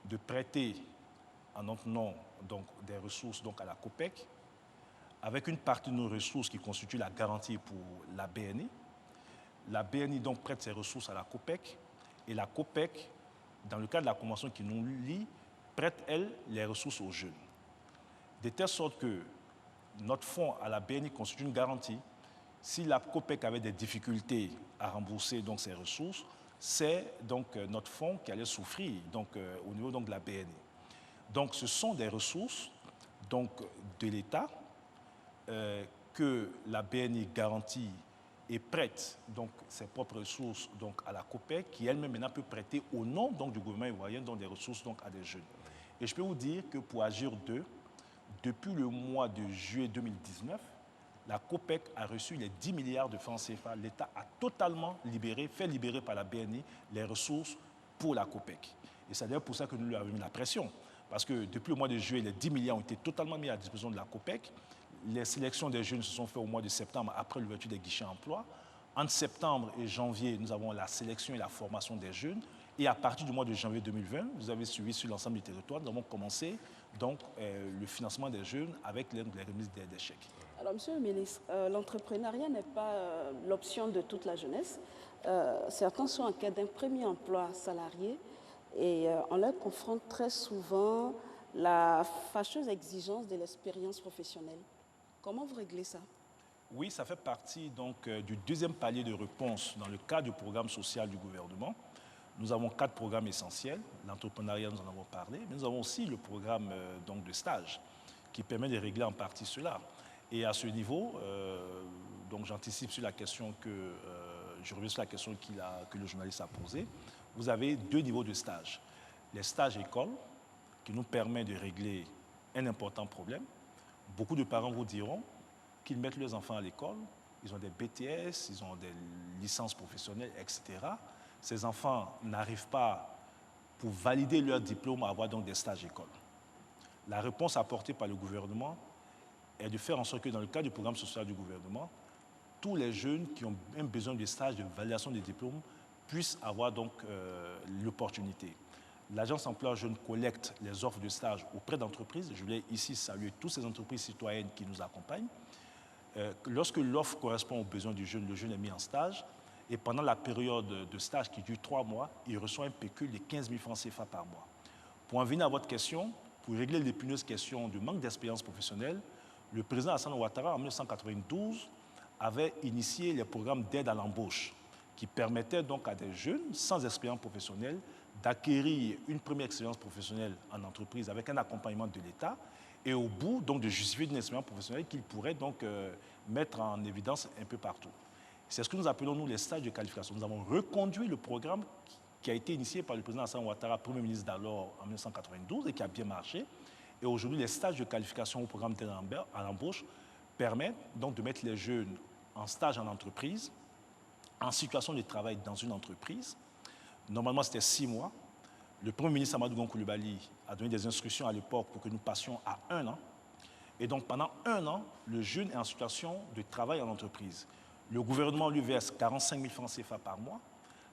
de prêter en notre nom donc, des ressources donc, à la COPEC, avec une partie de nos ressources qui constitue la garantie pour la BNI. La BNI donc prête ses ressources à la COPEC et la COPEC, dans le cadre de la convention qui nous lie, prête, elle, les ressources aux jeunes. De telle sorte que notre fonds à la BNI constitue une garantie. Si la COPEC avait des difficultés à rembourser donc, ses ressources, c'est donc notre fonds qui allait souffrir donc, au niveau donc, de la BNI. Donc ce sont des ressources donc, de l'État que la BNI garantit et prête donc, ses propres ressources donc, à la COPEC, qui elle-même maintenant peut prêter au nom donc, du gouvernement ivoirien donc, des ressources donc, à des jeunes. Et je peux vous dire que pour Agir 2, depuis le mois de juillet 2019, la COPEC a reçu les 10 milliards de francs CFA. L'État a totalement fait libérer par la BNI les ressources pour la COPEC. Et c'est d'ailleurs pour ça que nous lui avons mis la pression. Parce que depuis le mois de juillet, les 10 milliards ont été totalement mis à disposition de la COPEC. Les sélections des jeunes se sont faites au mois de septembre, après l'ouverture des guichets emploi. Entre septembre et janvier, nous avons la sélection et la formation des jeunes. Et à partir du mois de janvier 2020, vous avez suivi sur l'ensemble du territoire, nous avons commencé donc, le financement des jeunes avec les remises des chèques. Alors, Monsieur le ministre, l'entrepreneuriat n'est pas l'option de toute la jeunesse. Certains sont en quête d'un premier emploi salarié et on leur confronte très souvent la fâcheuse exigence de l'expérience professionnelle. Comment vous réglez ça? Oui, ça fait partie donc, du deuxième palier de réponse dans le cadre du programme social du gouvernement. Nous avons 4 programmes essentiels. L'entrepreneuriat, nous en avons parlé, mais nous avons aussi le programme donc, de stage qui permet de régler en partie cela. Et à ce niveau, donc j'anticipe sur la question je reviens sur la question que le journaliste a posée. Vous avez 2 niveaux de stage. Les stages écoles, qui nous permettent de régler un important problème. Beaucoup de parents vous diront qu'ils mettent leurs enfants à l'école, ils ont des BTS, ils ont des licences professionnelles, etc. Ces enfants n'arrivent pas, pour valider leur diplôme, à avoir donc des stages écoles. La réponse apportée par le gouvernement est de faire en sorte que dans le cadre du programme social du gouvernement, tous les jeunes qui ont un besoin de stage de validation des diplômes puissent avoir donc l'opportunité. L'Agence Emploi Jeunes collecte les offres de stage auprès d'entreprises. Je voulais ici saluer toutes ces entreprises citoyennes qui nous accompagnent. Lorsque l'offre correspond aux besoins du jeune, le jeune est mis en stage. Et pendant la période de stage qui dure 3 mois, il reçoit un pécule de 15 000 francs CFA par mois. Pour en venir à votre question, pour régler l'épineuse question du manque d'expérience professionnelle, le président Alassane Ouattara, en 1992, avait initié les programmes d'aide à l'embauche qui permettaient donc à des jeunes sans expérience professionnelle d'acquérir une première expérience professionnelle en entreprise avec un accompagnement de l'État et au bout donc, de justifier d'une expérience professionnelle qu'ils pourraient donc mettre en évidence un peu partout. C'est ce que nous appelons, nous, les stages de qualification. Nous avons reconduit le programme qui a été initié par le président Alassane Ouattara, Premier ministre d'alors en 1992 et qui a bien marché. Et aujourd'hui, les stages de qualification au programme d'aide à l'embauche permettent donc de mettre les jeunes en stage en entreprise, en situation de travail dans une entreprise. Normalement, c'était 6 mois. Le Premier ministre Amadou Gon Coulibaly a donné des instructions à l'époque pour que nous passions à 1 an. Et donc, pendant 1 an, le jeune est en situation de travail en entreprise. Le gouvernement lui verse 45 000 francs CFA par mois.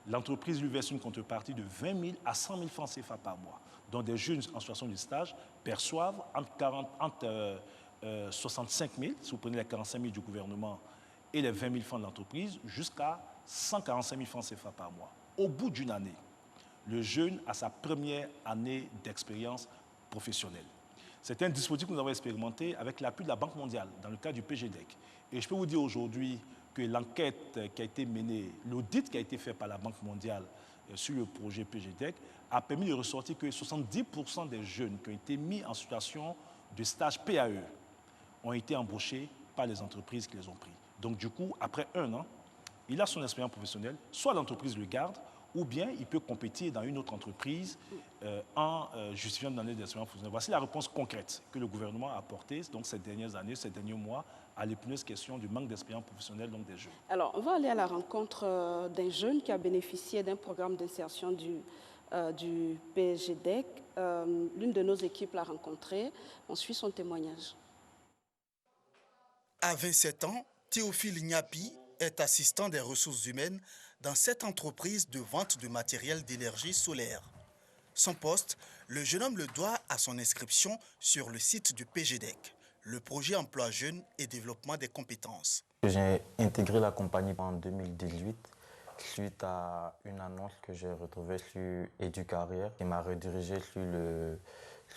L'entreprise lui verse une contrepartie de 20 000 à 100 000 francs CFA par mois. Donc, des jeunes en situation de stage perçoivent entre 65 000, si vous prenez les 45 000 du gouvernement et les 20 000 francs de l'entreprise, jusqu'à 145 000 francs CFA par mois. Au bout d'une année, le jeune a sa première année d'expérience professionnelle. C'est un dispositif que nous avons expérimenté avec l'appui de la Banque mondiale dans le cadre du PGDEC. Et je peux vous dire aujourd'hui que l'enquête qui a été menée, l'audit qui a été fait par la Banque mondiale sur le projet PGDEC a permis de ressortir que 70% des jeunes qui ont été mis en situation de stage PAE ont été embauchés par les entreprises qui les ont pris. Donc du coup, après 1 an, il a son expérience professionnelle, soit l'entreprise le garde, ou bien il peut compétir dans une autre entreprise en justifiant d'une année d'expérience professionnelle. Voici la réponse concrète que le gouvernement a apportée donc, ces dernières années, ces derniers mois, à l'épineuse question du manque d'expérience professionnelle donc, des jeunes. Alors, on va aller à la rencontre d'un jeune qui a bénéficié d'un programme d'insertion du PGDEC. L'une de nos équipes l'a rencontré. On suit son témoignage. À 27 ans, Théophile Nyapi est assistant des ressources humaines dans cette entreprise de vente de matériel d'énergie solaire. Son poste, le jeune homme le doit à son inscription sur le site du PGDEC, le projet emploi jeunes et développement des compétences. J'ai intégré la compagnie en 2018 suite à une annonce que j'ai retrouvée sur EduCarrière qui m'a redirigé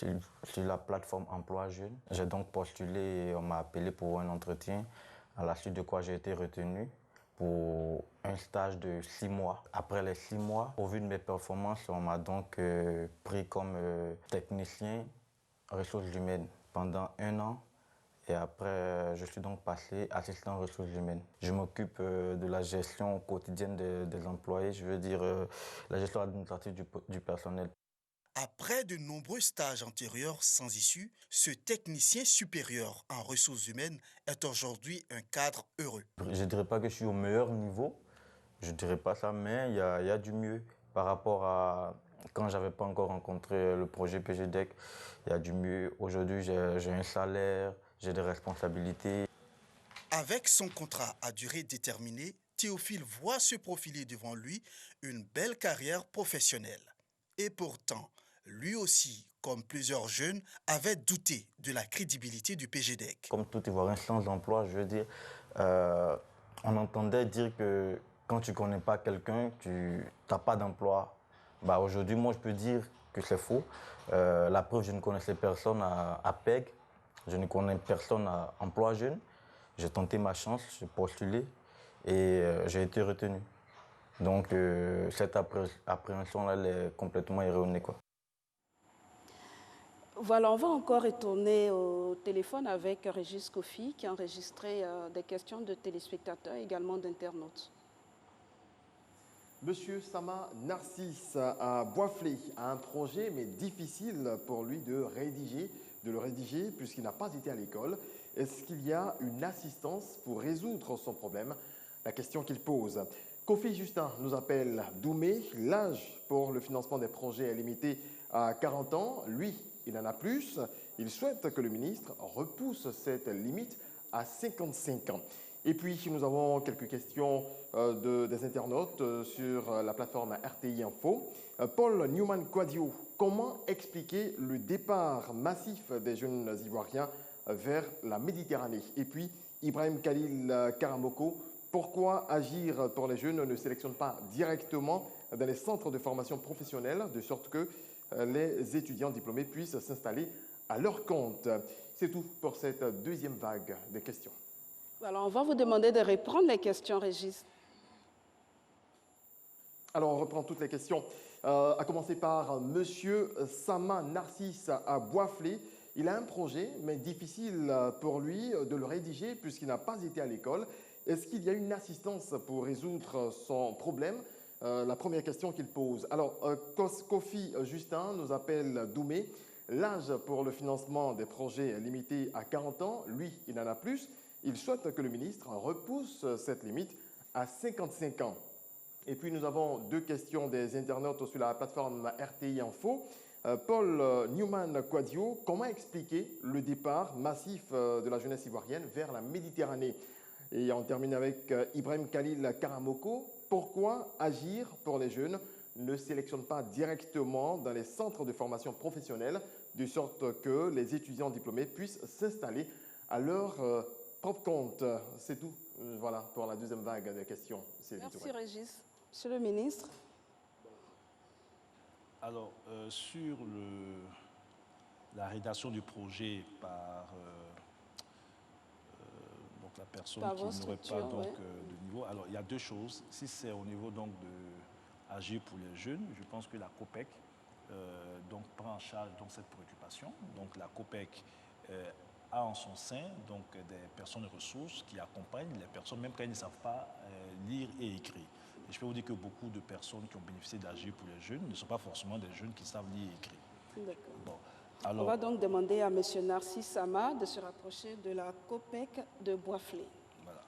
sur la plateforme emploi jeunes. J'ai donc postulé et on m'a appelé pour un entretien, à la suite de quoi j'ai été retenu pour un stage de 6 mois. Après les 6 mois, au vu de mes performances, on m'a donc pris comme technicien ressources humaines pendant 1 an. Et après, je suis donc passé assistant ressources humaines. Je m'occupe de la gestion quotidienne des employés, je veux dire la gestion administrative du personnel. Après de nombreux stages antérieurs sans issue, ce technicien supérieur en ressources humaines est aujourd'hui un cadre heureux. Je ne dirais pas que je suis au meilleur niveau, je ne dirais pas ça, mais il y a du mieux par rapport à quand je n'avais pas encore rencontré le projet PGDEC. Il y a du mieux. Aujourd'hui, j'ai un salaire, j'ai des responsabilités. Avec son contrat à durée déterminée, Théophile voit se profiler devant lui une belle carrière professionnelle. Et pourtant, lui aussi, comme plusieurs jeunes, avait douté de la crédibilité du PGDEC. Comme tout Ivoirien sans emploi, je veux dire, on entendait dire que quand tu ne connais pas quelqu'un, tu n'as pas d'emploi. Bah, aujourd'hui, moi, je peux dire que c'est faux. La preuve, je ne connaissais personne à PEG, je ne connais personne à emploi jeune. J'ai tenté ma chance, j'ai postulé et j'ai été retenu. Donc, cette appréhension-là, elle est complètement erronée, quoi. Voilà, on va encore retourner au téléphone avec Régis Kofi qui a enregistré des questions de téléspectateurs et également d'internautes. Monsieur Sama Narcisse à Boisflé a un projet, mais difficile pour lui de le rédiger puisqu'il n'a pas été à l'école. Est-ce qu'il y a une assistance pour résoudre son problème? La question qu'il pose. Kofi Justin nous appelle Doumé. L'âge pour le financement des projets est limité à 40 ans. Lui, il en a plus. Il souhaite que le ministre repousse cette limite à 55 ans. Et puis, nous avons quelques questions des internautes sur la plateforme RTI Info. Paul Newman-Quadio, comment expliquer le départ massif des jeunes Ivoiriens vers la Méditerranée? Et puis, Ibrahim Khalil Karamoko, pourquoi agir pour les jeunes ne sélectionne pas directement dans les centres de formation professionnelle, de sorte que les étudiants diplômés puissent s'installer à leur compte? C'est tout pour cette deuxième vague de questions. Alors, on va vous demander de reprendre les questions, Régis. Alors, on reprend toutes les questions. À commencer par Monsieur Sama Narcisse à Boisflé. Il a un projet, mais difficile pour lui de le rédiger puisqu'il n'a pas été à l'école. Est-ce qu'il y a une assistance pour résoudre son problème? La première question qu'il pose. Alors, Kofi Justin nous appelle Doumé. L'âge pour le financement des projets est limité à 40 ans. Lui, il en a plus. Il souhaite que le ministre repousse cette limite à 55 ans. Et puis, nous avons deux questions des internautes sur la plateforme RTI Info. Paul Newman-Quadio, comment expliquer le départ massif de la jeunesse ivoirienne vers la Méditerranée? Et on termine avec Ibrahim Khalil Karamoko. Pourquoi agir pour les jeunes ne sélectionne pas directement dans les centres de formation professionnelle, de sorte que les étudiants diplômés puissent s'installer à leur propre compte? C'est tout. Voilà pour la deuxième vague des questions. Merci Régis. Monsieur le ministre. Alors, sur la rédaction du projet par donc la personne qui n'aurait pas donc, de niveau, alors il y a deux choses. Si c'est au niveau donc de agir pour les jeunes, je pense que la COPEC donc prend en charge donc cette préoccupation. Donc la COPEC a en son sein donc des personnes ressources qui accompagnent les personnes, même quand elles ne savent pas lire et écrire. Et je peux vous dire que beaucoup de personnes qui ont bénéficié d'Agir pour les jeunes ne sont pas forcément des jeunes qui savent lire et écrire. D'accord. Bon, On va donc demander à M. Narcisse Sama de se rapprocher de la COPEC de Boisflé. Voilà.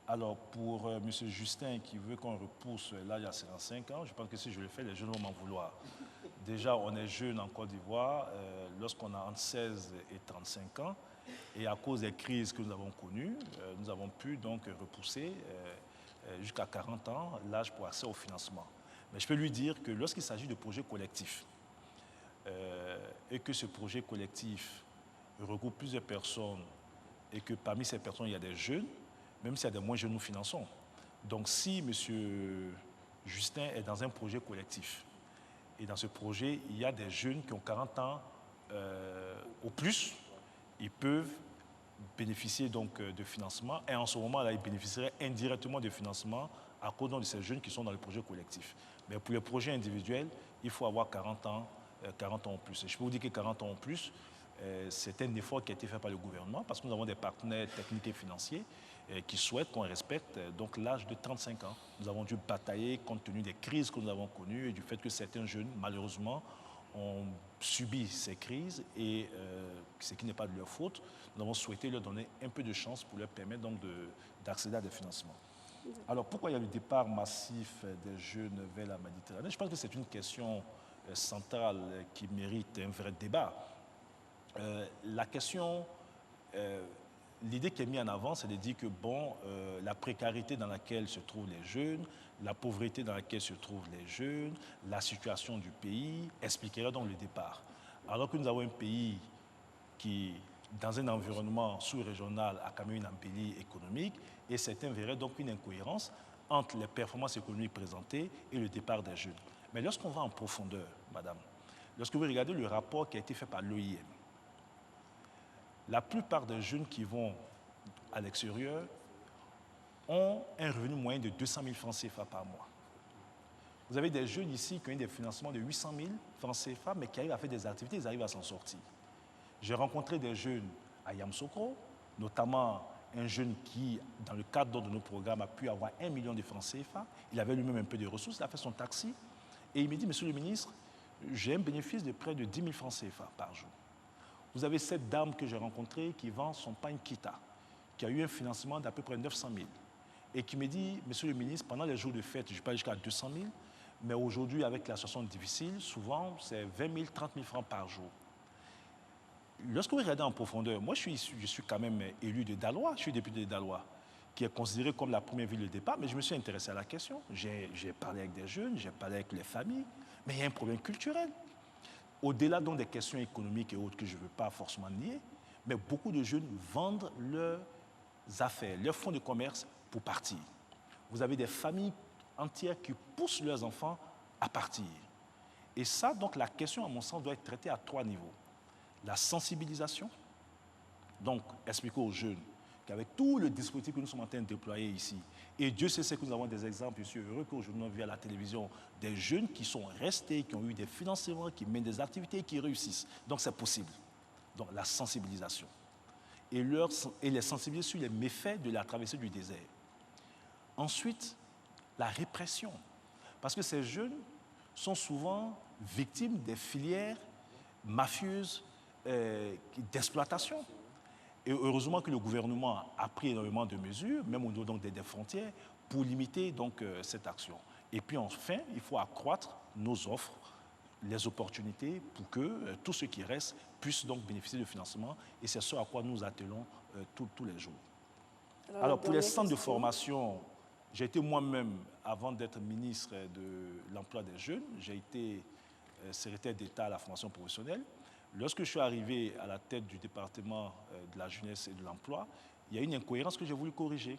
Alors, pour M. Justin qui veut qu'on repousse l'âge à 55 ans, je pense que si je le fais, les jeunes vont m'en vouloir. Déjà, on est jeune en Côte d'Ivoire lorsqu'on a entre 16 et 35 ans. Et à cause des crises que nous avons connues, nous avons pu donc repousser jusqu'à 40 ans l'âge pour accès au financement. Mais je peux lui dire que lorsqu'il s'agit de projets collectifs et que ce projet collectif regroupe plusieurs personnes et que parmi ces personnes, il y a des jeunes, même s'il y a des moins jeunes, nous finançons. Donc si M. Justin est dans un projet collectif, et dans ce projet, il y a des jeunes qui ont 40 ans au plus, ils peuvent bénéficier donc de financement et en ce moment-là, ils bénéficieraient indirectement de financement à cause de ces jeunes qui sont dans le projet collectif. Mais pour les projets individuels, il faut avoir 40 ans en plus. Et je peux vous dire que 40 ans en plus, c'est un effort qui a été fait par le gouvernement parce que nous avons des partenaires techniques et financiers qui souhaitent qu'on respecte donc l'âge de 35 ans. Nous avons dû batailler compte tenu des crises que nous avons connues et du fait que certains jeunes, malheureusement, ont subi ces crises et ce qui n'est pas de leur faute. Nous avons souhaité leur donner un peu de chance pour leur permettre donc d'accéder à des financements. Alors pourquoi il y a le départ massif des jeunes vers la Méditerranée? Je pense que c'est une question centrale qui mérite un vrai débat. La question, l'idée qui est mise en avant, c'est de dire que bon, la précarité dans laquelle se trouvent les jeunes, la pauvreté dans laquelle se trouvent les jeunes, la situation du pays expliquerait donc le départ. Alors que nous avons un pays qui, dans un environnement sous-régional, a quand même une embellie économique et certains verraient donc une incohérence entre les performances économiques présentées et le départ des jeunes. Mais lorsqu'on va en profondeur, madame, lorsque vous regardez le rapport qui a été fait par l'OIM, la plupart des jeunes qui vont à l'extérieur ont un revenu moyen de 200 000 francs CFA par mois. Vous avez des jeunes ici qui ont eu des financements de 800 000 francs CFA, mais qui arrivent à faire des activités, ils arrivent à s'en sortir. J'ai rencontré des jeunes à Yamoussoukro, notamment un jeune qui, dans le cadre de nos programmes, a pu avoir 1 million de francs CFA. Il avait lui-même un peu de ressources, il a fait son taxi. Et il me dit, monsieur le ministre, j'ai un bénéfice de près de 10 000 francs CFA par jour. Vous avez cette dame que j'ai rencontrée qui vend son pain Kita, qui a eu un financement d'à peu près 900 000. Et qui me dit, monsieur le ministre, pendant les jours de fête, je parle jusqu'à 200 000, mais aujourd'hui, avec la situation difficile, souvent, c'est 20 000, 30 000 francs par jour. Lorsque vous regardez en profondeur, moi, je suis quand même élu de Daloa, je suis député de Daloa, qui est considéré comme la première ville de départ, mais je me suis intéressé à la question. J'ai parlé avec des jeunes, j'ai parlé avec les familles, mais il y a un problème culturel. Au-delà donc des questions économiques et autres que je ne veux pas forcément nier, mais beaucoup de jeunes vendent leurs affaires, leurs fonds de commerce pour partir. Vous avez des familles entières qui poussent leurs enfants à partir. Et ça, donc, la question, à mon sens, doit être traitée à 3 niveaux. La sensibilisation, donc expliquer aux jeunes qu'avec tout le dispositif que nous sommes en train de déployer ici, et Dieu sait que nous avons des exemples, je suis heureux qu'aujourd'hui, on voit à la télévision des jeunes qui sont restés, qui ont eu des financements, qui mènent des activités et qui réussissent. Donc c'est possible. Donc la sensibilisation. Et les sensibiliser sur les méfaits de la traversée du désert. Ensuite, la répression. Parce que ces jeunes sont souvent victimes des filières mafieuses d'exploitation. Et heureusement que le gouvernement a pris énormément de mesures, même au niveau donc des frontières, pour limiter donc, cette action. Et puis enfin, il faut accroître nos offres, les opportunités pour que tous ceux qui restent puissent donc bénéficier de financement. Et c'est ce à quoi nous attelons tous les jours. Alors pour les centres de formation, j'ai été moi-même, avant d'être ministre de l'emploi des jeunes, j'ai été secrétaire d'État à la formation professionnelle. Lorsque je suis arrivé à la tête du département de la jeunesse et de l'emploi, il y a une incohérence que j'ai voulu corriger.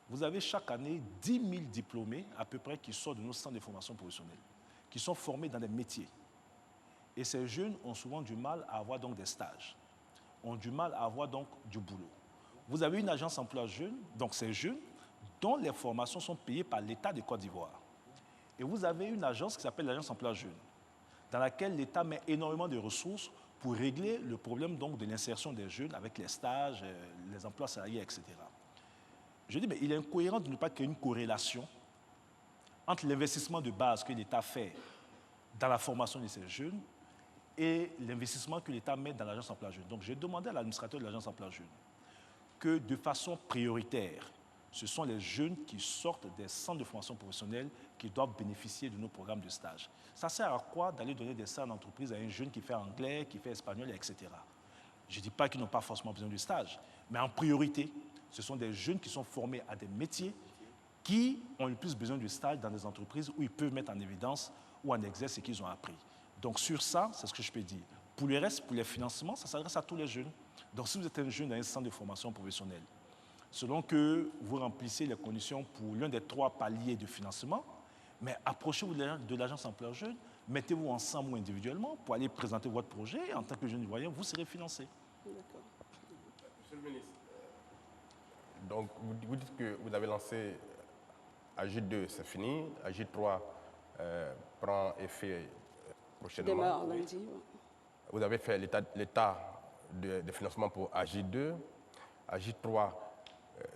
Vous avez chaque année 10 000 diplômés à peu près qui sortent de nos centres de formation professionnelle, qui sont formés dans des métiers. Et ces jeunes ont souvent du mal à avoir donc des stages, ont du mal à avoir donc du boulot. Vous avez une agence emploi jeunes, donc ces jeunes, dont les formations sont payées par l'État de Côte d'Ivoire. Et vous avez une agence qui s'appelle l'agence emploi jeunes, dans laquelle l'État met énormément de ressources pour régler le problème donc de l'insertion des jeunes avec les stages, les emplois salariés, etc. Je dis, mais il est incohérent de ne pas créer une corrélation entre l'investissement de base que l'État fait dans la formation de ces jeunes et l'investissement que l'État met dans l'agence emploi jeune. Donc j'ai demandé à l'administrateur de l'agence emploi jeune que de façon prioritaire, ce sont les jeunes qui sortent des centres de formation professionnelle qui doivent bénéficier de nos programmes de stage. Ça sert à quoi d'aller donner des stages d'entreprise à un jeune qui fait anglais, qui fait espagnol, etc. Je ne dis pas qu'ils n'ont pas forcément besoin de stage, mais en priorité, ce sont des jeunes qui sont formés à des métiers qui ont le plus besoin de stage dans des entreprises où ils peuvent mettre en évidence ou en exerce ce qu'ils ont appris. Donc sur ça, c'est ce que je peux dire. Pour le reste, pour les financements, ça s'adresse à tous les jeunes. Donc si vous êtes un jeune dans un centre de formation professionnelle, selon que vous remplissez les conditions pour l'un des 3 paliers de financement, mais approchez-vous de l'agence emploi jeune, mettez-vous ensemble ou individuellement pour aller présenter votre projet et en tant que jeune ivoirien, vous serez financé. D'accord. Monsieur le ministre, donc vous dites que vous avez lancé AJ2, c'est fini, AJ3 prend effet prochainement. Démarre lundi. Oui. Vous avez fait l'état de financement pour AJ2, AJ3.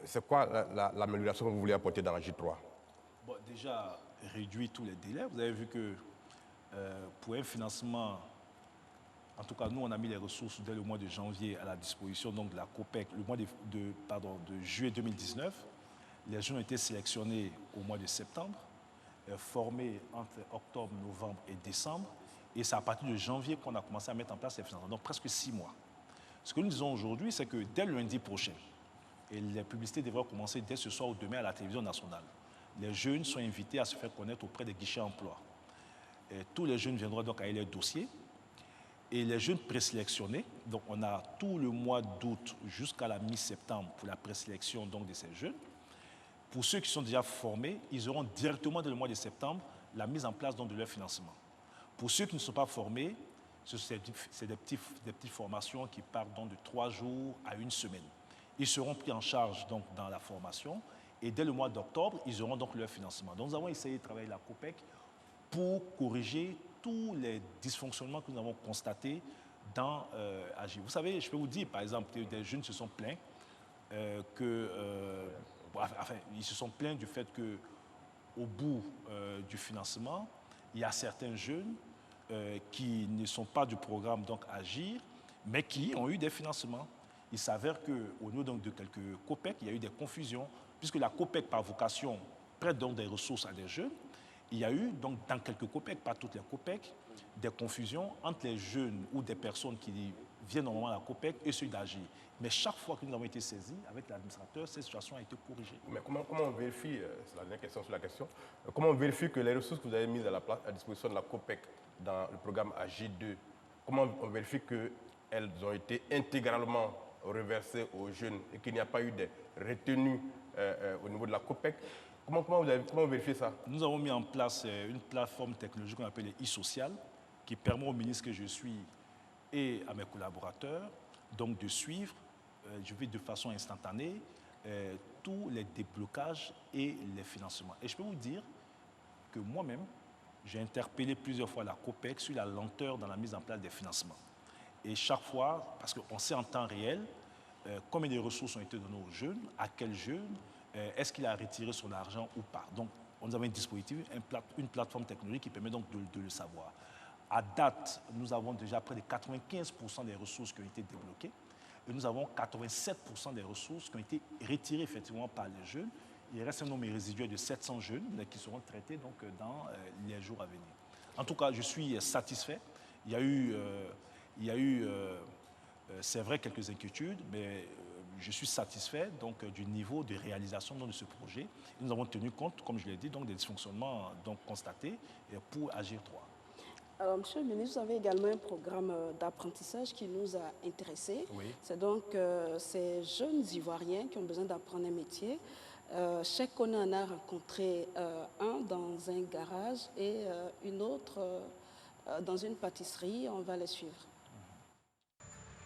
C'est quoi l'amélioration que vous voulez apporter dans AJ3? Bon, déjà, réduire tous les délais. Vous avez vu que pour un financement, en tout cas, nous, on a mis les ressources dès le mois de janvier à la disposition donc, de la COPEC, le mois de juillet 2019. Les jeunes ont été sélectionnés au mois de septembre, formés entre octobre, novembre et décembre. Et c'est à partir de janvier qu'on a commencé à mettre en place les financements, donc presque 6 mois. Ce que nous disons aujourd'hui, c'est que dès le lundi prochain, et les publicités devraient commencer dès ce soir ou demain à la télévision nationale, les jeunes sont invités à se faire connaître auprès des guichets emploi. Et tous les jeunes viendront donc avec leur dossier. Et les jeunes présélectionnés, donc on a tout le mois d'août jusqu'à la mi-septembre pour la présélection donc, de ces jeunes. Pour ceux qui sont déjà formés, ils auront directement dès le mois de septembre la mise en place donc, de leur financement. Pour ceux qui ne sont pas formés, c'est des petites formations qui partent donc, de 3 jours à 1 semaine. Ils seront pris en charge donc, dans la formation et dès le mois d'octobre, ils auront donc leur financement. Donc nous avons essayé de travailler la COPEC pour corriger tous les dysfonctionnements que nous avons constatés dans AJ. Vous savez, je peux vous dire, par exemple, que des jeunes se sont plaints ils se sont plaints du fait qu'au bout du financement, il y a certains jeunes qui ne sont pas du programme donc, Agir, mais qui ont eu des financements. Il s'avère qu'au niveau donc, de quelques COPEC, il y a eu des confusions, puisque la COPEC, par vocation, prête donc des ressources à des jeunes. Il y a eu, donc, dans quelques COPEC, pas toutes les COPEC, des confusions entre les jeunes ou des personnes qui viennent normalement à la COPEC et ceux d'Agir. Mais chaque fois que nous avons été saisis avec l'administrateur, cette situation a été corrigée. Mais comment on vérifie, c'est la dernière question sur la question, comment on vérifie que les ressources que vous avez mises à disposition de la COPEC dans le programme AJ2, comment on vérifie qu'elles ont été intégralement reversées aux jeunes et qu'il n'y a pas eu de retenues au niveau de la COPEC? Comment vous vérifiez ça? Nous avons mis en place une plateforme technologique qu'on appelle e-social, qui permet au ministre que je suis et à mes collaborateurs donc de suivre, je vais de façon instantanée, tous les déblocages et les financements. Et je peux vous dire que moi-même, j'ai interpellé plusieurs fois la COPEC sur la lenteur dans la mise en place des financements. Et chaque fois, parce qu'on sait en temps réel combien de ressources ont été données aux jeunes, à quel jeune, est-ce qu'il a retiré son argent ou pas. Donc, nous avons un dispositif, une plateforme technologique qui permet donc de le savoir. À date, nous avons déjà près de 95% des ressources qui ont été débloquées et nous avons 87% des ressources qui ont été retirées effectivement par les jeunes. Il reste un nombre résiduel de 700 jeunes qui seront traités donc, dans les jours à venir. En tout cas, je suis satisfait. Il y a eu c'est vrai, quelques inquiétudes, mais je suis satisfait donc, du niveau de réalisation de ce projet. Nous avons tenu compte, comme je l'ai dit, donc, des dysfonctionnements donc, constatés pour Agir 3. Alors, Monsieur le ministre, vous avez également un programme d'apprentissage qui nous a intéressés. Oui. C'est donc ces jeunes Ivoiriens qui ont besoin d'apprendre un métier. Chaque année, on a rencontré un dans un garage et une autre dans une pâtisserie. On va les suivre.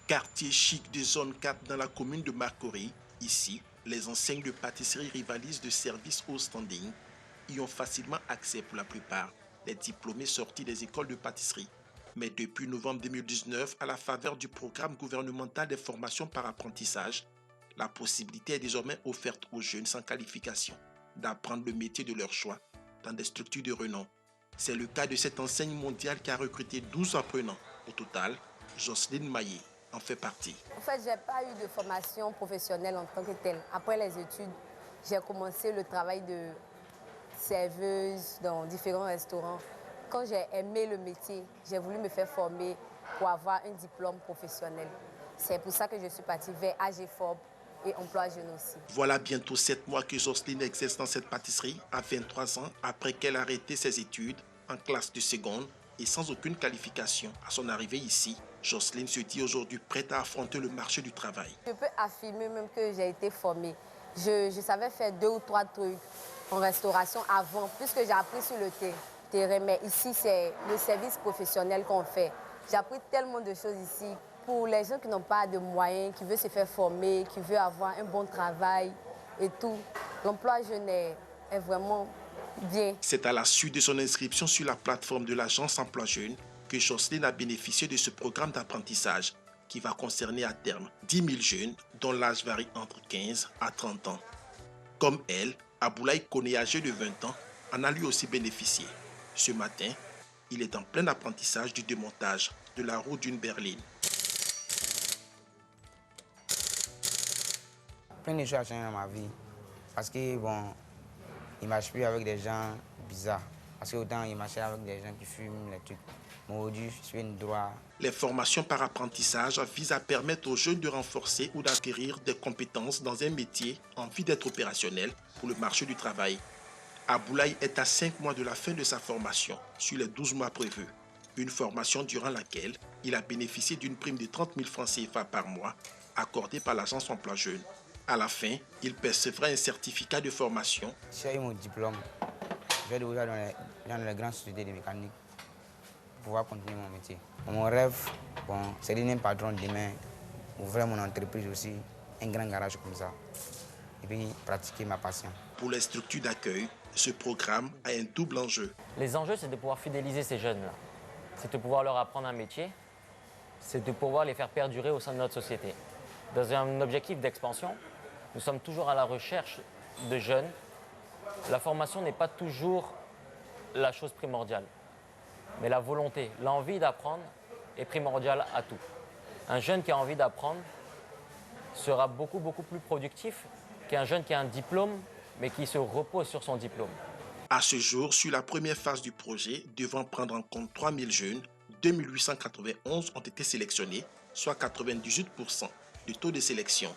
Quartier chic de zone 4 dans la commune de Marcory. Ici, les enseignes de pâtisserie rivalisent de services au standing. Y ont facilement accès pour la plupart les diplômés sortis des écoles de pâtisserie. Mais depuis novembre 2019, à la faveur du programme gouvernemental des formations par apprentissage, La possibilité est désormais offerte aux jeunes sans qualification d'apprendre le métier de leur choix dans des structures de renom. C'est le cas de cette enseigne mondiale qui a recruté 12 apprenants. Au total, Jocelyne Maillet en fait partie. En fait, je n'ai pas eu de formation professionnelle en tant que telle. Après les études, j'ai commencé le travail de serveuse dans différents restaurants. Quand j'ai aimé le métier, j'ai voulu me faire former pour avoir un diplôme professionnel. C'est pour ça que je suis partie vers AGFOB et Emploi Jeune aussi. Voilà bientôt 7 mois que Jocelyne exerce dans cette pâtisserie à 23 ans après qu'elle a arrêté ses études en classe de seconde et sans aucune qualification. À son arrivée ici, Jocelyne se dit aujourd'hui prête à affronter le marché du travail. Je peux affirmer même que j'ai été formée. Je savais faire 2 ou 3 trucs en restauration avant, puisque j'ai appris sur le terrain. Mais ici, c'est le service professionnel qu'on fait. J'ai appris tellement de choses ici. Pour les gens qui n'ont pas de moyens, qui veulent se faire former, qui veulent avoir un bon travail et tout, l'emploi jeune est vraiment bien. C'est à la suite de son inscription sur la plateforme de l'agence Emploi Jeune que Jocelyne a bénéficié de ce programme d'apprentissage qui va concerner à terme 10 000 jeunes dont l'âge varie entre 15 à 30 ans. Comme elle, Aboulaye Koné, âgé de 20 ans, en a lui aussi bénéficié. Ce matin, il est en plein apprentissage du démontage de la roue d'une berline. Plein de choses ont changé dans ma vie. Parce que, bon, il ne marche plus avec des gens bizarres. Parce qu'autant, il marchait avec des gens qui fument les trucs. Mais aujourd'hui, je suis une droite. Les formations par apprentissage visent à permettre aux jeunes de renforcer ou d'acquérir des compétences dans un métier en vue d'être opérationnel pour le marché du travail. Aboulaye est à 5 mois de la fin de sa formation, sur les 12 mois prévus. Une formation durant laquelle il a bénéficié d'une prime de 30 000 francs CFA par mois, accordée par l'agence Emploi Jeune. À la fin, il percevra un certificat de formation. J'ai eu mon diplôme. Je vais devoir dans les grandes sociétés de mécanique pour pouvoir continuer mon métier. Mon rêve, bon, c'est de devenir patron demain, ouvrir mon entreprise aussi, un grand garage comme ça, et puis pratiquer ma passion. Pour les structures d'accueil, ce programme a un double enjeu. Les enjeux, c'est de pouvoir fidéliser ces jeunes-là. C'est de pouvoir leur apprendre un métier, c'est de pouvoir les faire perdurer au sein de notre société. Dans un objectif d'expansion, nous sommes toujours à la recherche de jeunes. La formation n'est pas toujours la chose primordiale, mais la volonté, l'envie d'apprendre est primordiale à tout. Un jeune qui a envie d'apprendre sera beaucoup plus productif qu'un jeune qui a un diplôme, mais qui se repose sur son diplôme. À ce jour, sur la première phase du projet, devant prendre en compte 3 000 jeunes, 2 891 ont été sélectionnés, soit 98% du taux de sélection.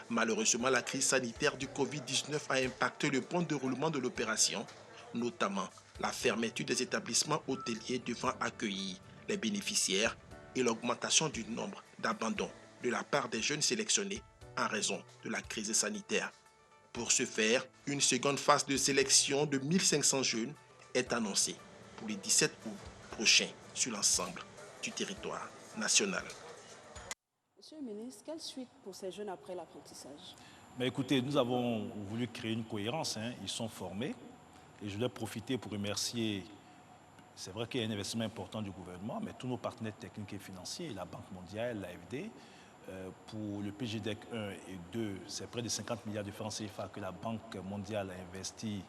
Malheureusement, la crise sanitaire du Covid-19 a impacté le bon déroulement de l'opération, notamment la fermeture des établissements hôteliers devant accueillir les bénéficiaires et l'augmentation du nombre d'abandons de la part des jeunes sélectionnés en raison de la crise sanitaire. Pour ce faire, une seconde phase de sélection de 1500 jeunes est annoncée pour le 17 août prochain sur l'ensemble du territoire national. Monsieur le ministre, quelle suite pour ces jeunes après l'apprentissage? Mais écoutez, nous avons voulu créer une cohérence. Ils sont formés et je voulais profiter pour remercier, c'est vrai qu'il y a un investissement important du gouvernement, mais tous nos partenaires techniques et financiers, la Banque mondiale, l'AFD, pour le PGDEC 1 et 2, c'est près de 50 milliards de francs CFA que la Banque mondiale a investi,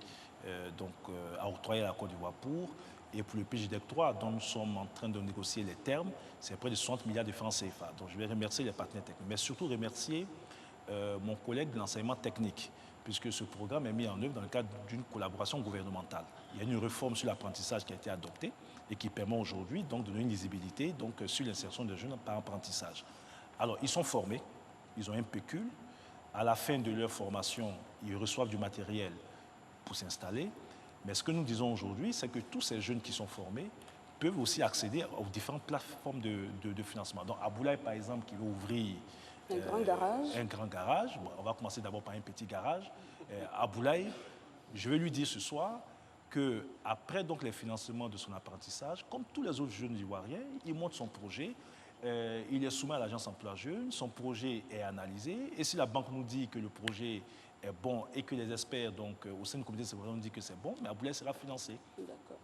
a octroyé à la Côte d'Ivoire pour. Et pour le PGDEC 3, dont nous sommes en train de négocier les termes, c'est près de 60 milliards de francs CFA. Donc je vais remercier les partenaires techniques, mais surtout remercier mon collègue de l'enseignement technique, puisque ce programme est mis en œuvre dans le cadre d'une collaboration gouvernementale. Il y a une réforme sur l'apprentissage qui a été adoptée et qui permet aujourd'hui de donner une lisibilité sur l'insertion des jeunes par apprentissage. Alors, ils sont formés, ils ont un pécule. À la fin de leur formation, ils reçoivent du matériel pour s'installer. Mais ce que nous disons aujourd'hui, c'est que tous ces jeunes qui sont formés peuvent aussi accéder aux différentes plateformes de financement. Donc, Aboulaye, par exemple, qui veut ouvrir un grand garage. Bon, on va commencer d'abord par un petit garage. Aboulaye, je vais lui dire ce soir qu'après les financements de son apprentissage, comme tous les autres jeunes ivoiriens, il monte son projet. Il est soumis à l'agence Emploi Jeune, son projet est analysé. Et si la banque nous dit que le projet est bon et que les experts au sein du comité de sélection nous disent que c'est bon, mais Aboulaye sera financé. D'accord.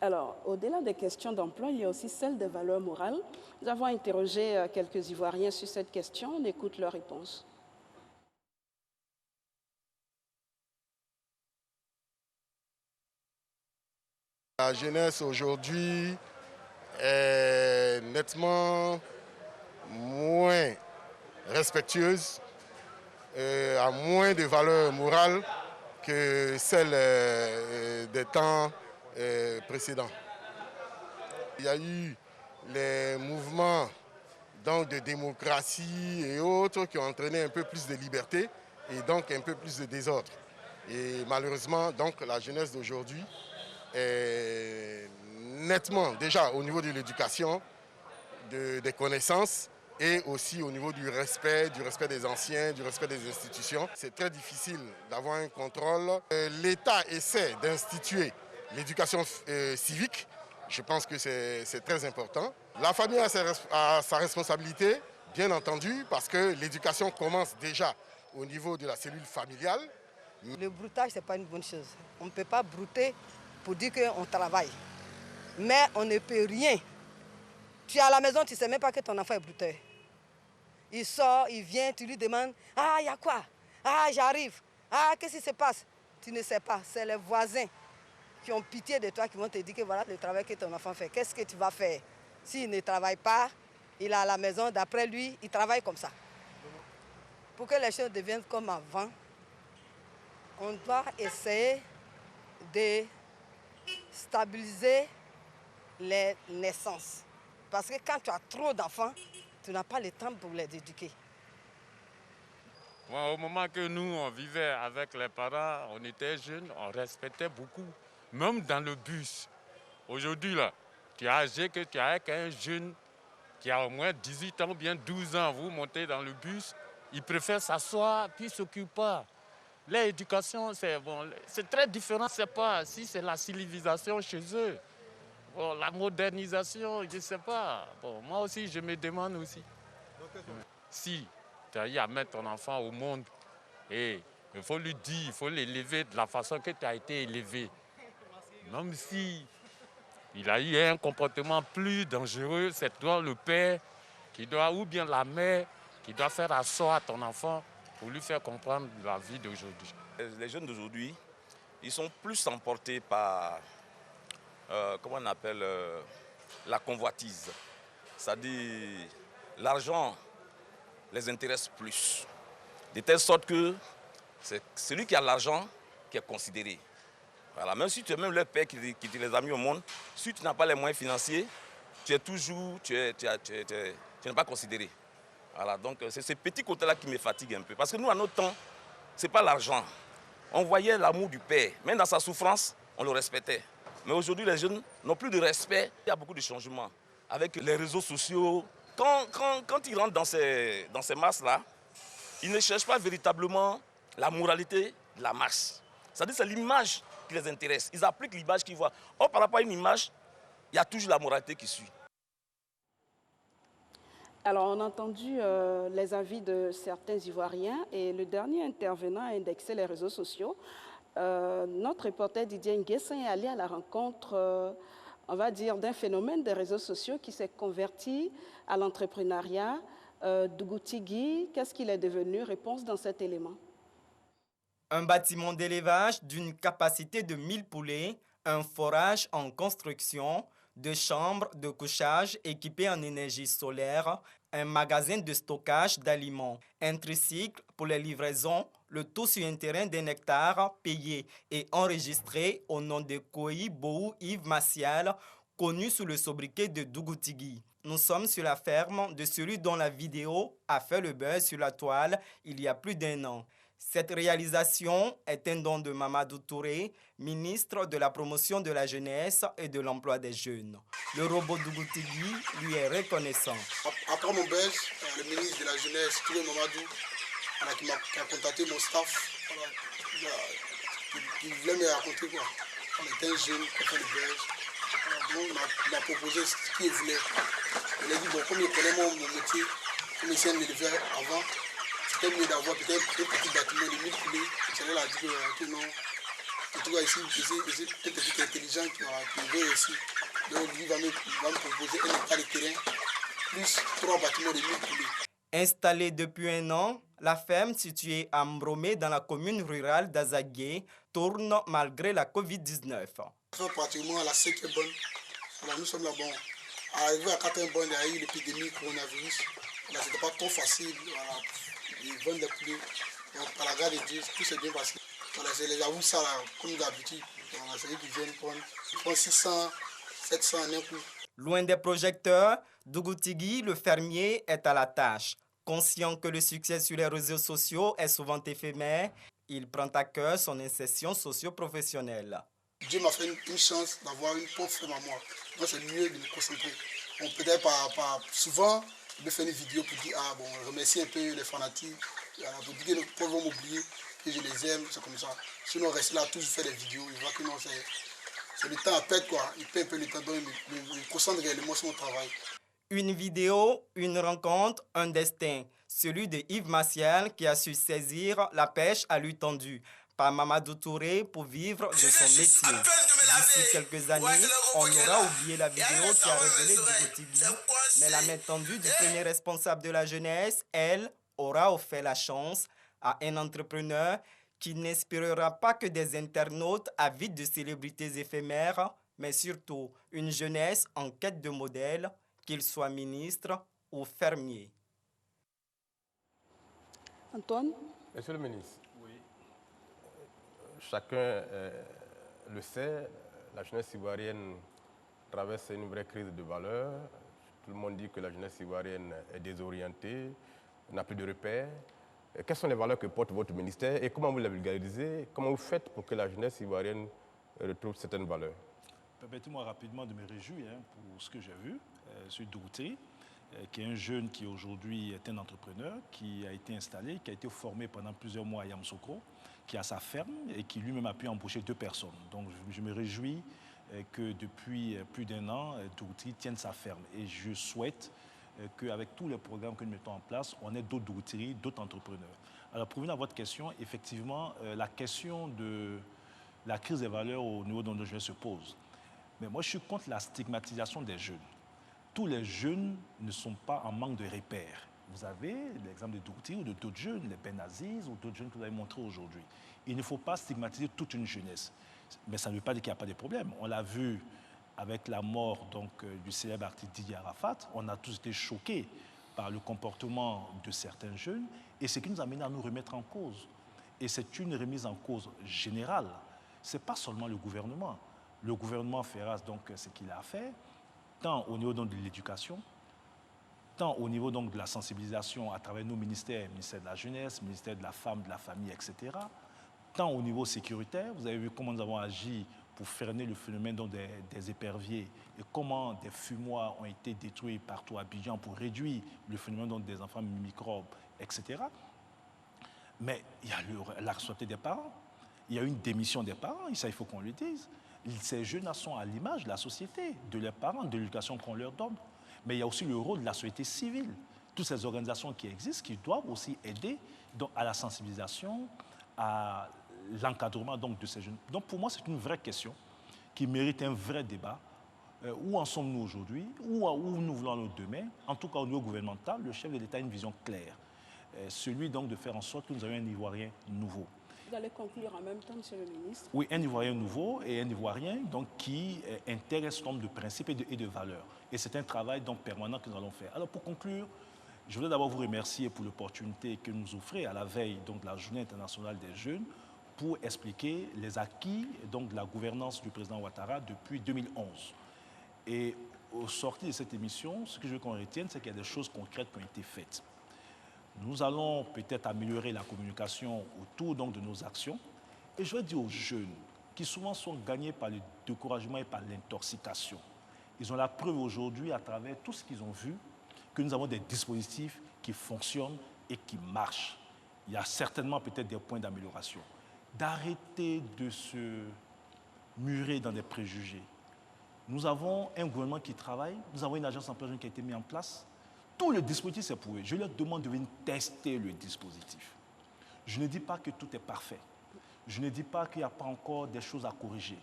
Alors, au-delà des questions d'emploi, il y a aussi celle des valeurs morales. Nous avons interrogé quelques Ivoiriens sur cette question. On écoute leurs réponses. La jeunesse aujourd'hui est nettement moins respectueuse, a moins de valeur morale que celle des temps précédents. Il y a eu les mouvements donc, de démocratie et autres qui ont entraîné un peu plus de liberté et donc un peu plus de désordre. Et malheureusement, donc, la jeunesse d'aujourd'hui est nettement, déjà au niveau de l'éducation, des connaissances et aussi au niveau du respect des anciens, du respect des institutions. C'est très difficile d'avoir un contrôle. L'État essaie d'instituer l'éducation civique. Je pense que c'est très important. La famille a sa responsabilité, bien entendu, parce que l'éducation commence déjà au niveau de la cellule familiale. Le broutage, ce n'est pas une bonne chose. On ne peut pas brouter pour dire qu'on travaille. Mais on ne peut rien. Tu es à la maison, tu ne sais même pas que ton enfant est brouteur. Il sort, il vient, tu lui demandes « Ah, il y a quoi? Ah, j'arrive. Ah, qu'est-ce qui se passe ?» Tu ne sais pas, c'est les voisins qui ont pitié de toi, qui vont te dire que voilà le travail que ton enfant fait. Qu'est-ce que tu vas faire? S'il ne travaille pas, il est à la maison, d'après lui, il travaille comme ça. Pour que les choses deviennent comme avant, on doit essayer de stabiliser les naissances. Parce que quand tu as trop d'enfants, tu n'as pas le temps pour les éduquer. Au moment que nous, on vivait avec les parents, on était jeunes, on respectait beaucoup, même dans le bus. Aujourd'hui, là, tu es âgé que tu es avec un jeune qui a au moins 18 ans, bien 12 ans, vous montez dans le bus, il préfère s'asseoir, puis il ne s'occupe pas. L'éducation, c'est très différent. Je ne sais pas si c'est la civilisation chez eux. Bon, la modernisation, je ne sais pas. Bon, moi aussi, je me demande aussi. Si tu as eu à mettre ton enfant au monde, et il faut lui dire, il faut l'élever de la façon que tu as été élevé. Même si il a eu un comportement plus dangereux, c'est toi le père qui doit, ou bien la mère, qui doit faire asseoir ton enfant pour lui faire comprendre la vie d'aujourd'hui. Les jeunes d'aujourd'hui, ils sont plus emportés par, comment on appelle, la convoitise. C'est-à-dire, l'argent les intéresse plus. De telle sorte que c'est celui qui a l'argent qui est considéré. Voilà. Même si tu es même le père qui te les a mis au monde, si tu n'as pas les moyens financiers, tu n'es pas considéré. Voilà, donc c'est ce petit côté-là qui me fatigue un peu. Parce que nous, à notre temps, ce n'est pas l'argent. On voyait l'amour du père. Même dans sa souffrance, on le respectait. Mais aujourd'hui, les jeunes n'ont plus de respect. Il y a beaucoup de changements. Avec les réseaux sociaux, quand ils rentrent dans ces masses-là, ils ne cherchent pas véritablement la moralité de la masse. C'est-à-dire que c'est l'image qui les intéresse. Ils appliquent l'image qu'ils voient. Or, par rapport à une image, il y a toujours la moralité qui suit. Alors, on a entendu les avis de certains Ivoiriens et le dernier intervenant a indexé les réseaux sociaux. Notre reporter Didier Nguessin est allé à la rencontre, on va dire, d'un phénomène des réseaux sociaux qui s'est converti à l'entrepreneuriat. Dougoutigui, qu'est-ce qu'il est devenu? Réponse dans cet élément. Un bâtiment d'élevage d'une capacité de 1000 poulets, un forage en construction, 2 chambres de couchage équipées en énergie solaire, un magasin de stockage d'aliments, un tricycle pour les livraisons, le tout sur un terrain d'1 hectare payé et enregistré au nom de Koyi Boou Yves Maciel, connu sous le sobriquet de Dougoutigui. Nous sommes sur la ferme de celui dont la vidéo a fait le buzz sur la toile il y a plus d'1 an. Cette réalisation est un don de Mamadou Touré, ministre de la promotion de la jeunesse et de l'emploi des jeunes. Le robot Dougoutigui lui est reconnaissant. Après mon buzz, le ministre de la jeunesse, Touré Mamadou, qui a contacté mon staff, qui voulait me raconter quoi. On était jeunes, on fait le buzz. Il m'a proposé ce qu'il voulait. Il a dit, bon, comme il connaît mon métier, comme il sait me lever avant, c'était mieux d'avoir peut-être un petit bâtiment de 1000 poulets. J'allais la dire que non. En tout cas, ici, c'est un petit intelligent qui veut ici. Donc, lui va me proposer 1 hectare de terrain, plus 3 bâtiments de 1000 poulets. Installée depuis 1 an, la ferme située à Mbromé dans la commune rurale d'Azagué tourne malgré la Covid-19. On fait pratiquement à la 5e bonne. Voilà, nous sommes là, bon. Arrivé à 4e bonne, il y a eu l'épidémie coronavirus. Voilà, c'était pas trop facile. Voilà, ils vendent des poulets. Donc, par la grâce de Dieu, tout s'est bien passé. Voilà, c'est les avoués, là, comme d'habitude. Voilà, c'est eux qui viennent prendre 600, 700 en un coup. Loin des projecteurs, Dougou Tigui, le fermier, est à la tâche. Conscient que le succès sur les réseaux sociaux est souvent éphémère, il prend à cœur son insertion socio-professionnelle. Dieu m'a fait une chance d'avoir une pauvre femme à moi. Donc c'est mieux de me concentrer. On peut-être pas souvent, je vais faire une vidéo pour dire, ah bon, remercier un peu les fanatiques, voilà, pour dire qu'ils ne peuvent pas m'oublier, que je les aime, c'est comme ça. Sinon, rester là, toujours faire des vidéos, il voit que non, c'est le temps à perdre, quoi. Il perd un peu le temps, donc il me concentre réellement sur mon travail. Une vidéo, une rencontre, un destin. Celui de Yves Martial qui a su saisir la pêche à lui tendue par Mamadou Touré pour vivre de son métier. D'ici quelques années, on aura oublié la vidéo qui a révélé Dougou Tigui, mais la main tendue du premier responsable de la jeunesse, elle, aura offert la chance à un entrepreneur qui n'inspirera pas que des internautes avides de célébrités éphémères, mais surtout une jeunesse en quête de modèle, qu'il soit ministre ou fermier. Antoine? Monsieur le ministre, oui. Chacun le sait, la jeunesse ivoirienne traverse une vraie crise de valeurs. Tout le monde dit que la jeunesse ivoirienne est désorientée, n'a plus de repères. Quelles sont les valeurs que porte votre ministère et comment vous les vulgarisez? Comment vous faites pour que la jeunesse ivoirienne retrouve certaines valeurs? Permettez-moi rapidement de me réjouir pour ce que j'ai vu sur Douté, qui est un jeune qui aujourd'hui est un entrepreneur, qui a été installé, qui a été formé pendant plusieurs mois à Yamoussoukro, qui a sa ferme et qui lui-même a pu embaucher 2 personnes. Donc je me réjouis que depuis plus d'1 an, Douté tienne sa ferme. Et je souhaite qu'avec tous les programmes que nous mettons en place, on ait d'autres Douteries, d'autres entrepreneurs. Alors pour venir à votre question, effectivement, la question de la crise des valeurs au niveau de nos jeunes se pose. Mais moi, je suis contre la stigmatisation des jeunes. Tous les jeunes ne sont pas en manque de repères. Vous avez l'exemple de Douti ou de d'autres jeunes, les Benaziz ou d'autres jeunes que vous avez montrés aujourd'hui. Il ne faut pas stigmatiser toute une jeunesse. Mais ça ne veut pas dire qu'il n'y a pas de problème. On l'a vu avec la mort du célèbre artiste Didier Arafat. On a tous été choqués par le comportement de certains jeunes et ce qui nous a amené à nous remettre en cause. Et c'est une remise en cause générale. Ce n'est pas seulement le gouvernement. Le gouvernement fera donc ce qu'il a fait, tant au niveau donc, de l'éducation, tant au niveau donc, de la sensibilisation à travers nos ministères, ministère de la jeunesse, ministère de la femme, de la famille, etc., tant au niveau sécuritaire. Vous avez vu comment nous avons agi pour freiner le phénomène donc, des éperviers et comment des fumoirs ont été détruits partout à Abidjan pour réduire le phénomène donc, des enfants microbes, etc. Mais il y a la responsabilité des parents. Il y a une démission des parents, et ça il faut qu'on le dise. Ces jeunes sont à l'image de la société, de leurs parents, de l'éducation qu'on leur donne. Mais il y a aussi le rôle de la société civile. Toutes ces organisations qui existent, qui doivent aussi aider donc, à la sensibilisation, à l'encadrement de ces jeunes. Donc pour moi, c'est une vraie question qui mérite un vrai débat. Où en sommes-nous aujourd'hui? Où nous voulons aller demain? En tout cas, au niveau gouvernemental, le chef de l'État a une vision claire. Celui donc de faire en sorte que nous ayons un Ivoirien nouveau. Vous allez conclure en même temps, Monsieur le ministre. Oui, un Ivoirien nouveau et un Ivoirien donc, qui intègre un certain nombre de principes et de valeurs. Et c'est un travail donc, permanent que nous allons faire. Alors pour conclure, je voudrais d'abord vous remercier pour l'opportunité que nous offrez à la veille donc, de la Journée internationale des jeunes pour expliquer les acquis donc, de la gouvernance du président Ouattara depuis 2011. Et au sortir de cette émission, ce que je veux qu'on retienne, c'est qu'il y a des choses concrètes qui ont été faites. Nous allons peut-être améliorer la communication autour donc, de nos actions. Et je vais dire aux jeunes qui souvent sont gagnés par le découragement et par l'intoxication. Ils ont la preuve aujourd'hui à travers tout ce qu'ils ont vu que nous avons des dispositifs qui fonctionnent et qui marchent. Il y a certainement peut-être des points d'amélioration. D'arrêter de se murer dans des préjugés. Nous avons un gouvernement qui travaille, nous avons une agence emploi jeune qui a été mise en place. Tout le dispositif, c'est prouvé. Je leur demande de venir tester le dispositif. Je ne dis pas que tout est parfait. Je ne dis pas qu'il n'y a pas encore des choses à corriger.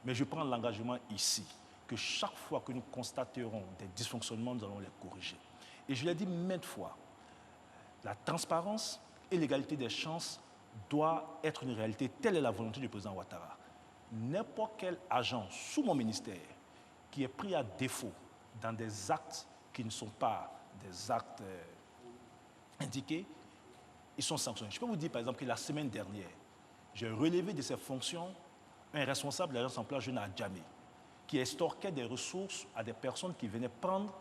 Mais je prends l'engagement ici que chaque fois que nous constaterons des dysfonctionnements, nous allons les corriger. Et je l'ai dit maintes fois, la transparence et l'égalité des chances doit être une réalité. Telle est la volonté du président Ouattara. n'importe quel agent sous mon ministère qui est pris à défaut dans des actes qui ne sont pas des actes indiqués, ils sont sanctionnés. Je peux vous dire par exemple que la semaine dernière, j'ai relevé de ses fonctions un responsable de l'agence emploi jeune à Djamé, qui extorquait des ressources à des personnes qui venaient prendre,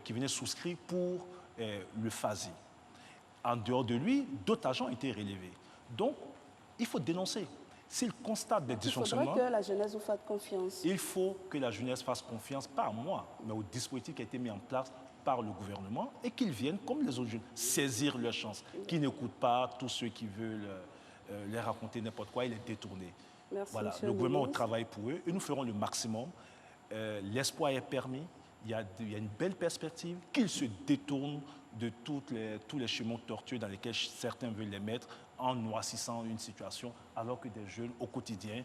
qui venaient souscrire pour le FASI. En dehors de lui, d'autres agents étaient relevés. Donc, il faut dénoncer. S'il constate des dysfonctionnements... Il faudrait que la jeunesse vous fasse confiance. Il faut que la jeunesse fasse confiance, pas à moi, mais au dispositif qui a été mis en place par le gouvernement et qu'ils viennent, comme les autres jeunes, saisir leur chance, qu'ils n'écoutent pas tous ceux qui veulent les raconter n'importe quoi et les détourner. Merci, voilà, monsieur le gouvernement ministre. travaille pour eux et nous ferons le maximum. L'espoir est permis, il y a une belle perspective, qu'ils se détournent de tous les chemins tortueux dans lesquels certains veulent les mettre en noircissant une situation, alors que des jeunes au quotidien,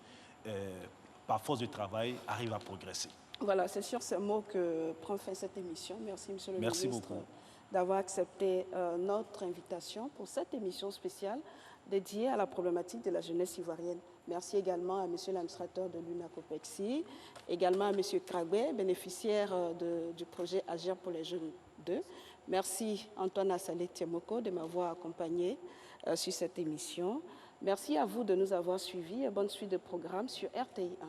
par force de travail, arrivent à progresser. Voilà, c'est sur ces mots que prend fin cette émission. Merci, monsieur le Merci ministre, beaucoup d'avoir accepté notre invitation pour cette émission spéciale dédiée à la problématique de la jeunesse ivoirienne. Merci également à monsieur l'administrateur de l'UNACOPEXI, également à monsieur Kragbe, bénéficiaire du projet Agir pour les jeunes 2. Merci Antoine Assalé Tiemoko de m'avoir accompagné sur cette émission. Merci à vous de nous avoir suivis et bonne suite de programme sur RTI 1.